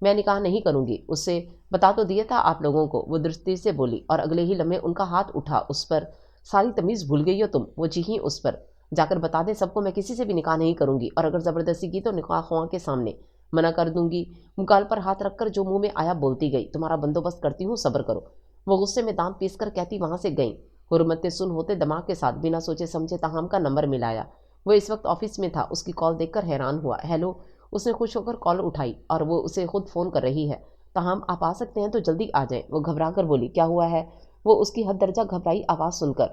A: میں نکاح نہیں کروں گی، اس سے بتا تو دیا تھا آپ لوگوں کو، وہ درستی سے بولی اور اگلے ہی لمحے ان کا ہاتھ اٹھا۔ اس پر ساری تمیز بھول گئی ہو تم، وہ چیخیں اس پر۔ جا کر بتا دے سب کو میں کسی سے بھی نکاح نہیں کروں گی، اور اگر زبردستی کی تو نکاح خواہاں کے سامنے منع کر دوں گی۔ مکال پر ہاتھ رکھ کر جو منہ میں آیا بولتی گئی، تمہارا بندوبست کرتی ہوں، صبر کرو۔ وہ غصے میں دانت پیس کر کہتی وہاں سے گئیں۔ حرمت نے سن ہوتے دماغ کے ساتھ بنا سوچے سمجھے تاہم کا نمبر ملایا۔ وہ اس وقت آفس میں تھا، اس کی کال دیکھ کر حیران ہوا۔ ہیلو، اس نے خوش ہو کر کال اٹھائی، اور وہ اسے خود فون کر رہی ہے۔ تاہم آپ آ سکتے ہیں تو جلدی آ جائیں۔ وہ گھبرا کر بولی، کیا ہوا ہے؟ وہ اس کی حد درجہ گھبرائی آواز سن کر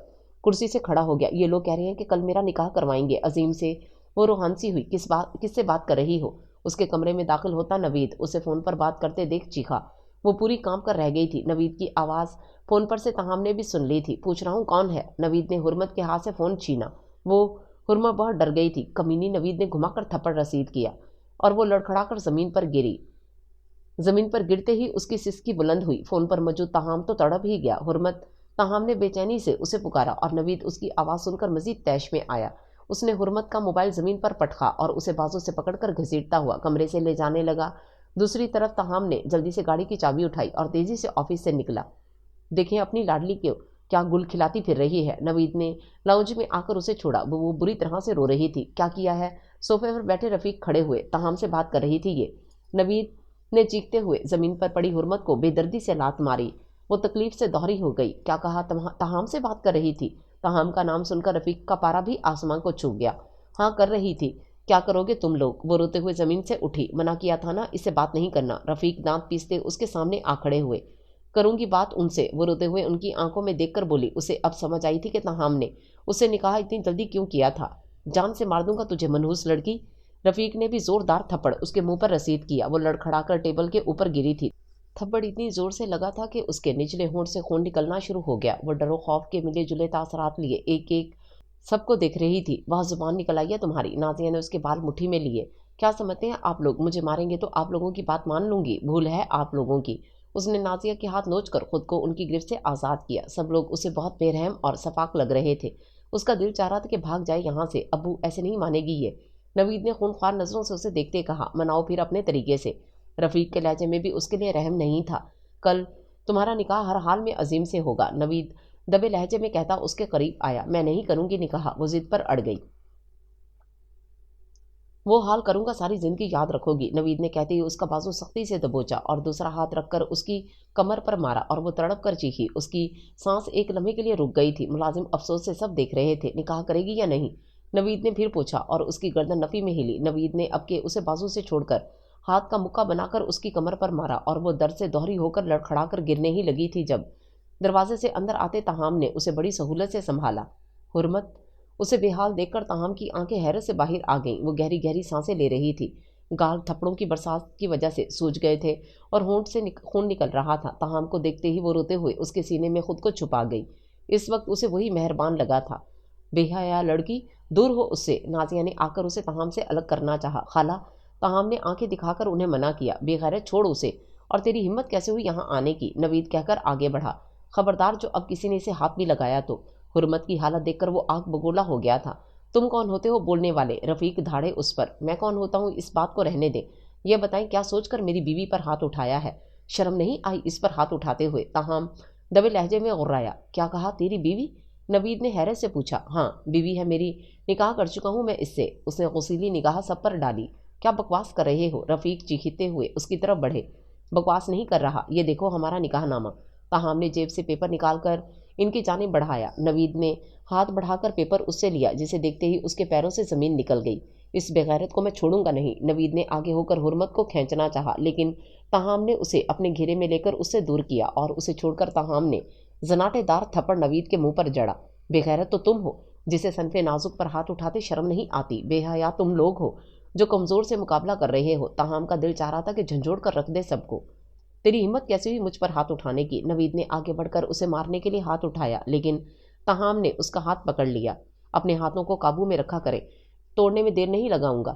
A: کرسی سے کھڑا ہو گیا۔ یہ لوگ کہہ رہے ہیں کہ کل میرا نکاح کروائیں گے عظیم سے۔ وہ روحانسی ہوئی، کس سے بات کر رہی ہو؟ اس کے کمرے میں داخل ہوتا نوید اسے فون پر بات کرتے دیکھ چیخا۔ وہ پوری کام کر رہ گئی تھی۔ نوید کی آواز فون پر سے تاہم نے بھی سن لی تھی۔ پوچھ رہا ہوں کون ہے؟ نوید نے حرمت کے ہاتھ سے فون چھینا۔ وہ حرمت بہت ڈر گئی تھی۔ کمینی، نوید نے گھما کر تھپڑ رسید کیا اور وہ لڑکھڑا کر زمین پر گری۔ زمین پر گرتے ہی اس کی سسکی بلند ہوئی۔ فون پر موجود تاہم تو تڑپ ہی گیا۔ حرمت، تاہم نے بے چینی سے اسے پکارا اور نوید اس کی آواز سن کر مزید طیش میں آیا۔ اس نے حرمت کا موبائل زمین پر پٹکا اور اسے بازو سے پکڑ کر گھسیٹتا ہوا کمرے سے لے جانے لگا۔ دوسری طرف تاہم نے جلدی سے گاڑی کی چابی اٹھائی اور تیزی سے آفس سے نکلا۔ دیکھیں اپنی لاڈلی کو کیا گل کھلاتی پھر رہی ہے۔ نوید نے لاؤنج میں آ کر اسے چھوڑا۔ وہ بری طرح سے رو رہی تھی۔ کیا کیا ہے؟ صوفے پر بیٹھے رفیق کھڑے ہوئے۔ تاہم سے بات کر رہی تھی یہ، نوید نے چیختے ہوئے زمین پر پڑی حرمت کو بے دردی سے لات ماری۔ وہ تکلیف سے دوہری ہو گئی۔ کیا کہا؟ تاہم سے بات کر رہی تھی؟ تاہم کا نام سن کر رفیق کا پارا بھی آسمان کو چھو گیا۔ ہاں کر رہی تھی۔ کیا کرو گے تم لوگ؟ وہ روتے ہوئے زمین سے اٹھی۔ منع کیا تھا نا، اس سے بات نہیں کرنا۔ رفیق دانت پیستے اس کے سامنے آ کھڑے ہوئے۔ کروں گی بات ان سے، وہ روتے ہوئے ان کی آنکھوں میں دیکھ کر بولی۔ اسے اب سمجھ آئی تھی کہ تاہم نے اس سے نکاح اتنی جلدی کیوں کیا تھا۔ جان سے مار دوں گا تجھے منحوس لڑکی۔ رفیق نے بھی زوردار تھپڑ اس کے منہ پر رسید کیا۔ وہ لڑکھڑا کر ٹیبل کے اوپر گری تھی۔ تھپڑ اتنی زور سے لگا تھا کہ اس کے نچلے ہونٹ سے خون نکلنا شروع ہو گیا۔ وہ ڈر و خوف کے ملے جلے تاثرات لیے ایک ایک سب کو دیکھ رہی تھی۔ وہاں زبان نکل آئی ہے تمہاری؟ نازیہ نے اس کے بال مٹھی میں لیے۔ کیا سمجھتے ہیں آپ لوگ مجھے ماریں گے تو آپ لوگوں کی بات مان لوں گی؟ بھول ہے آپ لوگوں کی۔ اس نے نازیہ کے ہاتھ نوچ کر خود کو ان کی گرفت سے آزاد کیا۔ سب لوگ اسے بہت بے رحم اور شفاق لگ رہے تھے۔ اس کا دل چاہ رہا تھا کہ بھاگ جائے یہاں سے۔ ابو ایسے نہیں مانے گی یہ، نوید نے خونخوار نظروں سے اسے دیکھتے کہا۔ مناؤ پھر اپنے طریقے سے۔ رفیق کے لہجے میں بھی اس کے لیے رحم نہیں تھا۔ کل تمہارا نکاح ہر حال میں عظیم سے ہوگا، نوید دبے لہجے میں کہتا اس کے قریب آیا۔ میں نہیں کروں گی نکاح، وہ ضد پر اڑ گئی۔ وہ حال کروں گا ساری زندگی یاد رکھو گی، نوید نے کہتے ہی اس کا بازو سختی سے دبوچا اور دوسرا ہاتھ رکھ کر اس کی کمر پر مارا اور وہ تڑپ کر چیخی۔ اس کی سانس ایک لمحے کے لیے رک گئی تھی۔ ملازم افسوس سے سب دیکھ رہے تھے۔ نکاح کرے گی یا نہیں؟ نوید نے پھر پوچھا اور اس کی گردن نفی میں ہلی۔ نوید نے اب کے اسے بازو سے چھوڑ کر ہاتھ کا مکہ بنا کر اس کی کمر پر مارا اور وہ درد سے دوہری ہو کر لڑکھڑا کر گرنے ہی لگی تھی جب دروازے سے اندر آتے تاہم نے اسے بڑی سہولت سے سنبھالا۔ حرمت اسے بے حال دیکھ کر تاہم کی آنکھیں حیرت سے باہر آ گئیں۔ وہ گہری گہری سانسیں لے رہی تھی۔ گال تھپڑوں کی برسات کی وجہ سے سوج گئے تھے اور ہونٹ سے خون نکل رہا تھا۔ تاہم کو دیکھتے ہی وہ روتے ہوئے اس کے سینے میں خود کو چھپا گئی۔ اس وقت اسے وہی مہربان لگا تھا۔ بے حیا لڑکی، دور ہو اس سے۔ نازیہ نے آ کر اسے تاہم سے الگ کرنا چاہا۔ خالہ، تاہم نے آنکھیں دکھا کر انہیں منع کیا۔ بے غیرت، چھوڑ اسے۔ اور تیری ہمت کیسے ہوئی یہاں آنے کی؟ نوید کہہ کر آگے بڑھا۔ خبردار جو اب کسی نے اسے ہاتھ بھی لگایا تو۔ حرمت کی حالت دیکھ کر وہ آگ بگولا ہو گیا تھا۔ تم کون ہوتے ہو بولنے والے؟ رفیق دھاڑے اس پر۔ میں کون ہوتا ہوں اس بات کو رہنے دیں۔ یہ بتائیں کیا سوچ کر میری بیوی پر ہاتھ اٹھایا ہے؟ شرم نہیں آئی اس پر ہاتھ اٹھاتے ہوئے؟ تاہم دبے لہجے میں غرایا۔ کیا کہا؟ تیری بیوی؟ نوید نے حیرت سے پوچھا۔ ہاں بیوی ہے میری، نکاح کر چکا ہوں میں اس سے۔ اس نے غصیلی نگاہ سب پر ڈالی۔ کیا بکواس کر رہے ہو؟ رفیق چیختے ہوئے اس کی طرف بڑھے۔ بکواس نہیں کر رہا، یہ دیکھو ہمارا نکاح نامہ۔ تاہم نے جیب سے پیپر نکال کر ان کی جانب بڑھایا۔ نوید نے ہاتھ بڑھا کر پیپر اس سے لیا، جسے دیکھتے ہی اس کے پیروں سے زمین نکل گئی۔ اس بغیرت کو میں چھوڑوں گا نہیں۔ نوید نے آگے ہو کر حرمت کو کھینچنا چاہا، لیکن تاہم نے اسے اپنے گھیرے میں لے کر اس سے دور کیا اور اسے چھوڑ کر تاہم نے زناٹے دار تھپڑ نوید کے منہ پر جڑا۔ بغیرت تو تم ہو جسے صنف نازک پر ہاتھ اٹھاتے شرم نہیں آتی۔ بے حیا تم لوگ ہو جو کمزور سے مقابلہ کر رہے ہو۔ تاہم کا دل چاہ رہا تھا کہ جھنجھوڑ کر رکھ دے سب کو۔ تیری ہمت کیسے ہوئی مجھ پر ہاتھ اٹھانے کی؟ نوید نے آگے بڑھ کر اسے مارنے کے لیے ہاتھ اٹھایا، لیکن تاہم نے اس کا ہاتھ پکڑ لیا۔ اپنے ہاتھوں کو قابو میں رکھا کرے، توڑنے میں دیر نہیں لگاؤں گا۔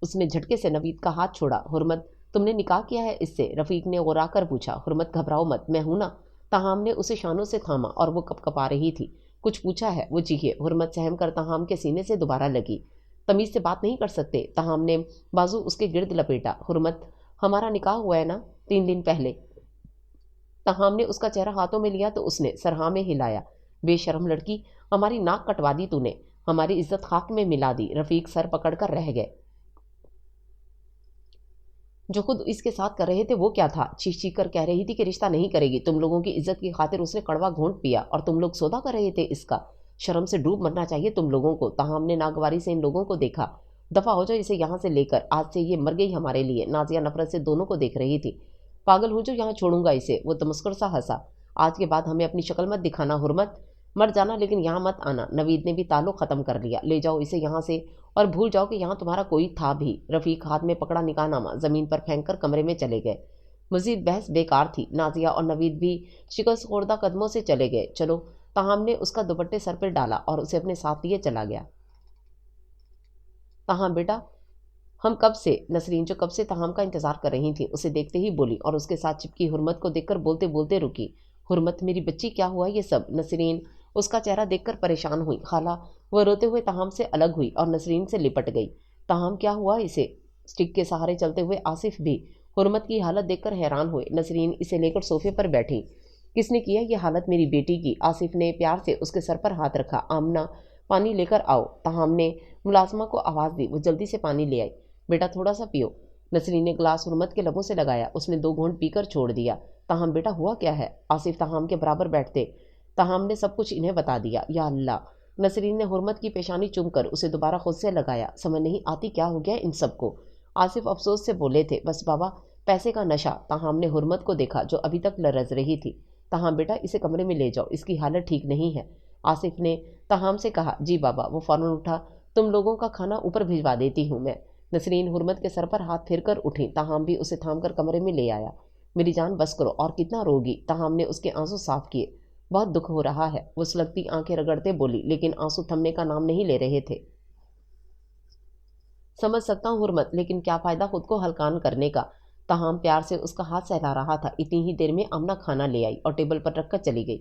A: اس نے جھٹکے سے نوید کا ہاتھ چھوڑا۔ حرمت، تم نے نکاح کیا ہے اس سے؟ رفیق نے غرا کر پوچھا۔ حرمت گھبراؤ مت، میں ہوں نا۔ تاہم نے اسے شانوں سے تھاما اور وہ کپ کپا رہی تھی۔ کچھ پوچھا ہے؟ وہ چیخے۔ حرمت سہم کر تاہم کے سینے سے دوبارہ لگی۔ تمیز سے بات نہیں کر سکتے؟ تاہم نے بازو اس کے گرد لپیٹا۔ حرمت، ہمارا نکاح ہوا ہے نا 3 دن پہلے۔ تاہام نے اس کا چہرہ ہاتھوں میں لیا تو اس نے سرہاں میں ہلایا۔ بے شرم لڑکی، ہماری ناک کٹوا دی تو نے، ہماری عزت خاک میں ملا دی۔ رفیق سر پکڑ کر رہ گئے۔ جو خود اس کے ساتھ کر رہے تھے وہ کیا تھا؟ چیخ چیخ کر کہہ رہی تھی کہ رشتہ نہیں کرے گی۔ تم لوگوں کی عزت کی خاطر اس نے کڑوا گھونٹ پیا اور تم لوگ سودا کر رہے تھے اس کا۔ شرم سے ڈوب مرنا چاہیے تم لوگوں کو۔ تاہام نے ناگواری سے ان لوگوں کو دیکھا۔ دفع ہو جاؤ اسے یہاں سے لے کر، آج سے یہ مر گئی ہمارے لیے۔ نازیہ نفرت سے دونوں کو دیکھ رہی تھی۔ پاگل ہو جو یہاں چھوڑوں گا اسے، وہ تمسکر سا ہنسا۔ آج کے بعد ہمیں اپنی شکل مت دکھانا حرمت، مر جانا لیکن یہاں مت آنا۔ نوید نے بھی تعلق ختم کر لیا۔ لے جاؤ اسے یہاں سے اور بھول جاؤ کہ یہاں تمہارا کوئی تھا بھی۔ رفیق ہاتھ میں پکڑا نکاح نامہ زمین پر پھینک کر کمرے میں چلے گئے۔ مزید بحث بیکار تھی۔ نازیہ اور نوید بھی شکست خوردہ قدموں سے چلے گئے۔ چلو، تاہام نے اس کا دوپٹے سر پہ ڈالا اور اسے اپنے ساتھ لیے چلا گیا۔ تاہام بیٹا، ہم کب سے، نسرین جو کب سے تاہام کا انتظار کر رہی تھی اسے دیکھتے ہی بولی اور اس کے ساتھ چپکی حرمت کو دیکھ کر بولتے بولتے رکی۔ حرمت میری بچی کیا ہوا یہ سب؟ نسرین اس کا چہرہ دیکھ کر پریشان ہوئی۔ خالہ، وہ روتے ہوئے تاہام سے الگ ہوئی اور نسرین سے لپٹ گئی۔ تاہام کیا ہوا اسے؟ سٹک کے سہارے چلتے ہوئے آصف بھی حرمت کی حالت دیکھ کر حیران ہوئے۔ نسرین اسے لے کر صوفے پر بیٹھی۔ کس نے کیا یہ حالت میری بیٹی کی؟ آصف نے پیار سے اس کے سر پر ہاتھ رکھا۔ آمنہ، پانی لے کر آؤ۔ تاہام نے ملازمہ کو آواز دی۔ وہ جلدی سے پانی لے آئی۔ بیٹا تھوڑا سا پیو۔ نسرین نے گلاس حرمت کے لبوں سے لگایا۔ اس نے 2 گھونٹ پی کر چھوڑ دیا۔ تاہام بیٹا ہوا کیا ہے؟ آصف تاہام کے برابر بیٹھتے تاہام نے سب کچھ انہیں بتا دیا۔ یا اللہ! نسرین نے حرمت کی پیشانی چوم کر اسے دوبارہ خود سے لگایا۔ سمجھ نہیں آتی کیا ہو گیا ان سب کو۔ آصف افسوس سے بولے تھے۔ بس بابا، پیسے کا نشہ۔ تاہام نے حرمت کو دیکھا جو ابھی تک لرز رہی تھی۔ تاہام بیٹا اسے کمرے میں لے جاؤ، اس کی حالت ٹھیک نہیں ہے۔ آصف نے تاہام سے کہا۔ جی بابا۔ وہ فوراً اٹھا۔ تم لوگوں کا کھانا اوپر بھجوا دیتی ہوں میں۔ نسرین حرمت کے سر پر ہاتھ پھیر کر اٹھی۔ تاہام بھی اسے تھام کر کمرے میں لے آیا۔ میری جان بس کرو، اور کتنا روگی؟ تاہام نے اس کے آنسو صاف کیے۔ بہت دکھ ہو رہا ہے، وہ سلگتی آنکھیں رگڑتے بولی، لیکن آنسو تھمنے کا نام نہیں لے رہے تھے۔ سمجھ سکتا ہوں حرمت، لیکن کیا فائدہ خود کو ہلکان کرنے کا؟ تاہام پیار سے اس کا ہاتھ سہلا رہا تھا۔ اتنی ہی دیر میں آمنہ کھانا لے آئی اور ٹیبل پر رکھ کر چلی گئی۔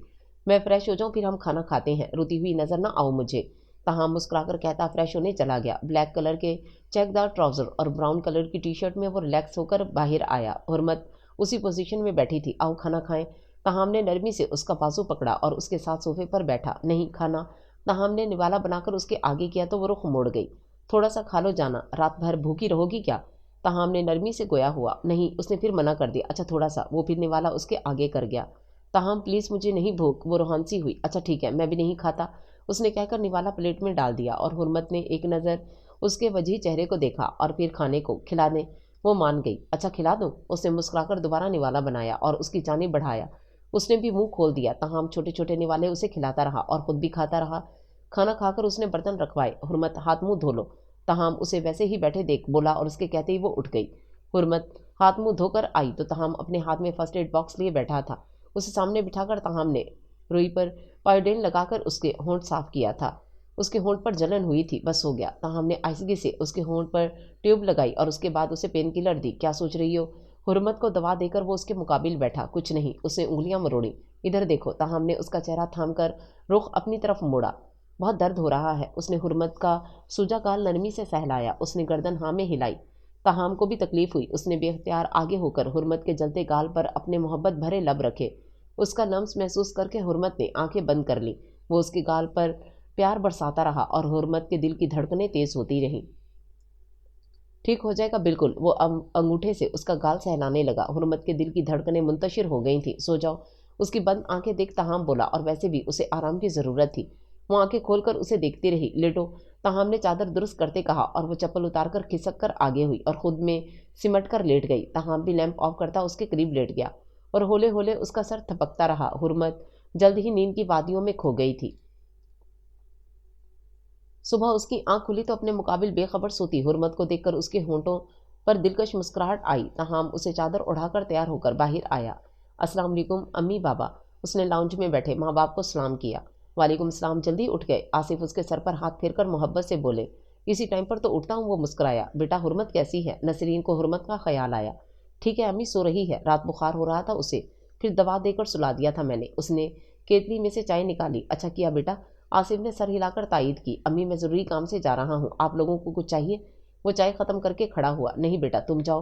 A: میں فریش ہو جاؤں پھر ہم کھانا کھاتے ہیں، روتی ہوئی نظر نہ آؤ مجھے۔ تاہام مسکرا کر کہتا فریش ہونے چلا گیا۔ بلیک کلر کے چیک دار ٹراؤزر اور براؤن کلر کی ٹی شرٹ میں وہ ریلیکس ہو کر باہر آیا۔ حرمت اسی پوزیشن میں بیٹھی تھی۔ آؤ کھانا کھائیں۔ تاہام نے نرمی سے اس کا بازو پکڑا اور اس کے ساتھ صوفے پر بیٹھا۔ نہیں کھانا۔ تاہام نے نوالا بنا کر اس کے آگے کیا تو وہ رخ موڑ گئی۔ تھوڑا سا کھا لو جانا، رات بھر بھوکی رہو گی کیا؟ تاہام نے نرمی سے گویا ہوا۔ نہیں، اس نے پھر منع کر دیا۔ اچھا تھوڑا سا۔ وہ پھر نوالا اس کے آگے کر گیا۔ تاہام پلیز مجھے نہیں بھوک، وہ روحانسی ہوئی۔ اچھا ٹھیک ہے، میں بھی نہیں کھاتا، اس نے کہہ کر نوالا پلیٹ میں ڈال دیا اور حرمت نے ایک نظر اس کے وجہی چہرے کو دیکھا اور پھر کھانے کو کھلا دیں، وہ مان گئی۔ اچھا کھلا دوں؟ اس نے مسکرا کر دوبارہ نوالا بنایا اور اس کی جانب بڑھایا۔ اس نے بھی منہ کھول دیا۔ تاہام چھوٹے چھوٹے نوالے اسے کھلاتا رہا اور خود بھی کھاتا رہا۔ کھانا کھا کر اس نے برتن رکھوائے۔ حرمت ہاتھ منہ دھو لو۔ تاہام اسے ویسے ہی بیٹھے دیکھ بولا اور اس کے کہتے ہی وہ اٹھ گئی۔ حرمت ہاتھ منہ دھو کر آئی تو تاہام اپنے ہاتھ میں فرسٹ ایڈ باکس لیے بیٹھا تھا۔ اسے سامنے بٹھا کر تاہام نے روئی پر پائیوڈین لگا کر اس کے ہونٹ صاف کیا تھا۔ اس کے ہونٹ پر جلن ہوئی تھی، بس ہو گیا۔ تاہام نے آہستگی سے اس کے ہونٹ پر ٹیوب لگائی اور اس کے بعد اسے پین کلر دی۔ کیا سوچ رہی ہو؟ حرمت کو دوا دے کر وہ اس کے مقابل بیٹھا۔ کچھ نہیں، اس نے انگلیاں مروڑی۔ ادھر دیکھو۔ تاہام نے اس کا چہرہ تھام کر رخ اپنی طرف موڑا۔ بہت درد ہو رہا ہے۔ اس نے حرمت کا سوجا گال نرمی سے سہلایا۔ اس نے گردن ہاں میں ہلائی۔ تاہام کو بھی تکلیف ہوئی۔ اس نے بے اختیار آگے ہو کر حرمت کے جلتے گال پر اپنے محبت بھرے لب رکھے۔ اس کا لمس محسوس کر کے حرمت نے آنکھیں بند کر لی۔ وہ اس کے گال پر پیار برساتا رہا اور حرمت کے دل کی دھڑکنیں تیز ہوتی رہیں۔ ٹھیک ہو جائے گا بالکل۔ وہ انگوٹھے سے اس کا گال سہلانے لگا۔ حرمت کے دل کی دھڑکنیں منتشر ہو گئی تھیں۔ سو جاؤ۔ اس کی بند آنکھیں دیکھ تاہام بولا، اور ویسے بھی اسے آرام کی ضرورت تھی۔ وہ آنکھیں کھول کر اسے دیکھتی رہی۔ لیٹو، تاہام نے چادر درست کرتے کہا اور وہ چپل اتار کر کھسک کر آگے ہوئی اور خود میں سمٹ کر لیٹ گئی۔ تاہام بھی لیمپ آف کرتا اس کے قریب لیٹ گیا اور ہولے ہولے اس کا سر تھپکتا رہا۔ حرمت جلد ہی نیند کی وادیوں میں کھو گئی تھی۔ صبح اس کی آنکھ کھلی تو اپنے مقابل بے خبر سوتی حرمت کو دیکھ کر اس کے ہونٹوں پر دلکش مسکراہٹ آئی۔ تاہام اسے چادر اڑھا کر تیار ہو کر باہر آیا۔ السلام علیکم امی بابا۔ اس نے لاؤنج میں بیٹھے ماں باپ کو سلام کیا۔ وعلیکم السلام، جلدی اٹھ گئے؟ آصف اس کے سر پر ہاتھ پھیر کر محبت سے بولے۔ اسی ٹائم پر تو اٹھتا ہوں، وہ مسکرایا۔ بیٹا حرمت کیسی ہے؟ نسرین کو حرمت کا خیال آیا۔ ٹھیک ہے امی، سو رہی ہے، رات بخار ہو رہا تھا اسے، پھر دوا دے کر سلا دیا تھا میں نے۔ اس نے کیتلی میں سے چائے نکالی۔ اچھا کیا بیٹا، آصف نے سر ہلا کر تائید کی۔ امی میں ضروری کام سے جا رہا ہوں، آپ لوگوں کو کچھ چاہیے؟ وہ چائے ختم کر کے کھڑا ہوا۔ نہیں بیٹا تم جاؤ،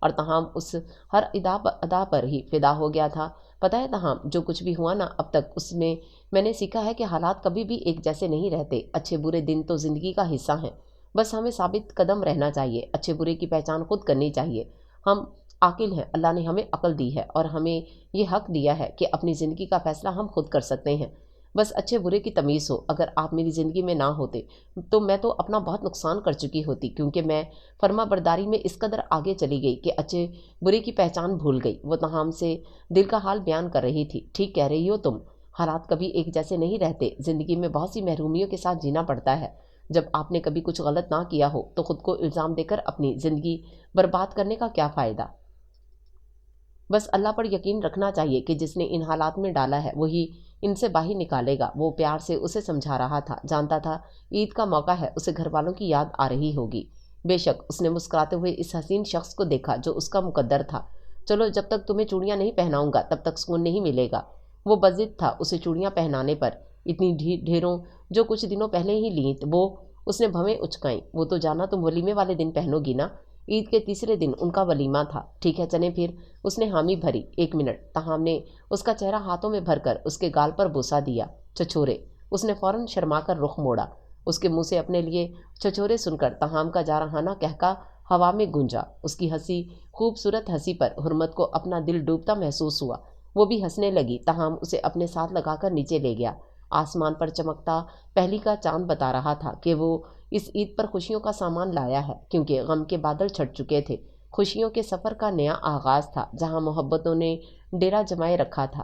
A: اور تاہم اس ہر ادا پر ہی فدا ہو گیا تھا۔ پتہ ہے تاہم جو کچھ بھی ہوا نا اب تک، اس میں نے سیکھا ہے کہ حالات کبھی بھی ایک جیسے نہیں رہتے۔ اچھے برے دن تو زندگی کا حصہ ہیں، بس ہمیں ثابت قدم رہنا چاہیے، اچھے برے کی پہچان خود کرنی چاہیے۔ ہم عاقل ہیں، اللہ نے ہمیں عقل دی ہے اور ہمیں یہ حق دیا ہے کہ اپنی زندگی کا فیصلہ ہم خود کر سکتے ہیں۔ بس اچھے برے کی تمیز ہو۔ اگر آپ میری زندگی میں نہ ہوتے تو میں تو اپنا بہت نقصان کر چکی ہوتی، کیونکہ میں فرما برداری میں اس قدر آگے چلی گئی کہ اچھے برے کی پہچان بھول گئی۔ وہ تاہم سے دل کا حال بیان کر رہی تھی۔ ٹھیک کہہ رہی ہو تم، حالات کبھی ایک جیسے نہیں رہتے، زندگی میں بہت سی محرومیوں کے ساتھ جینا پڑتا ہے۔ جب آپ نے کبھی کچھ غلط نہ کیا ہو تو خود کو الزام دے کر اپنی زندگی برباد کرنے کا کیا فائدہ؟ بس اللہ پر یقین رکھنا چاہیے کہ جس نے ان حالات میں ڈالا ہے وہی ان سے باہر نکالے گا۔ وہ پیار سے اسے سمجھا رہا تھا، جانتا تھا عید کا موقع ہے، اسے گھر والوں کی یاد آ رہی ہوگی۔ بے شک اس نے مسکراتے ہوئے اس حسین شخص کو دیکھا جو اس کا مقدر تھا۔ چلو، جب تک تمہیں چوڑیاں نہیں پہناؤں گا تب تک سکون نہیں ملے گا۔ وہ بضد تھا اسے چوڑیاں پہنانے پر، اتنی ڈھیروں جو کچھ دنوں پہلے ہی لیں وہ اس نے بھویں اچکائیں۔ وہ تو جانا تم ولیمے والے دن پہنو گی نا؟ عید کے تیسرے دن ان کا ولیمہ تھا۔ ٹھیک ہے چلیں پھر، اس نے حامی بھری۔ ایک منٹ، تاہم نے اس کا چہرہ ہاتھوں میں بھر کر اس کے گال پر بوسہ دیا۔ چھچورے، اس نے فوراً شرما کر رخ موڑا۔ اس کے منہ سے اپنے لیے چھچورے سن کر تاہم کا جارحانہ کہکا ہوا میں گونجا۔ اس کی ہنسی، خوبصورت ہنسی پر حرمت کو اپنا دل ڈوبتا محسوس ہوا۔ وہ بھی ہنسنے لگی۔ تاہم اسے اپنے ساتھ لگا کر نیچے لے گیا۔ آسمان پر چمکتا پہلی کا چاند بتا رہا تھا کہ وہ اس عید پر خوشیوں کا سامان لایا ہے، کیونکہ غم کے بادل چھٹ چکے تھے۔ خوشیوں کے سفر کا نیا آغاز تھا، جہاں محبتوں نے ڈیرا جمائے رکھا تھا۔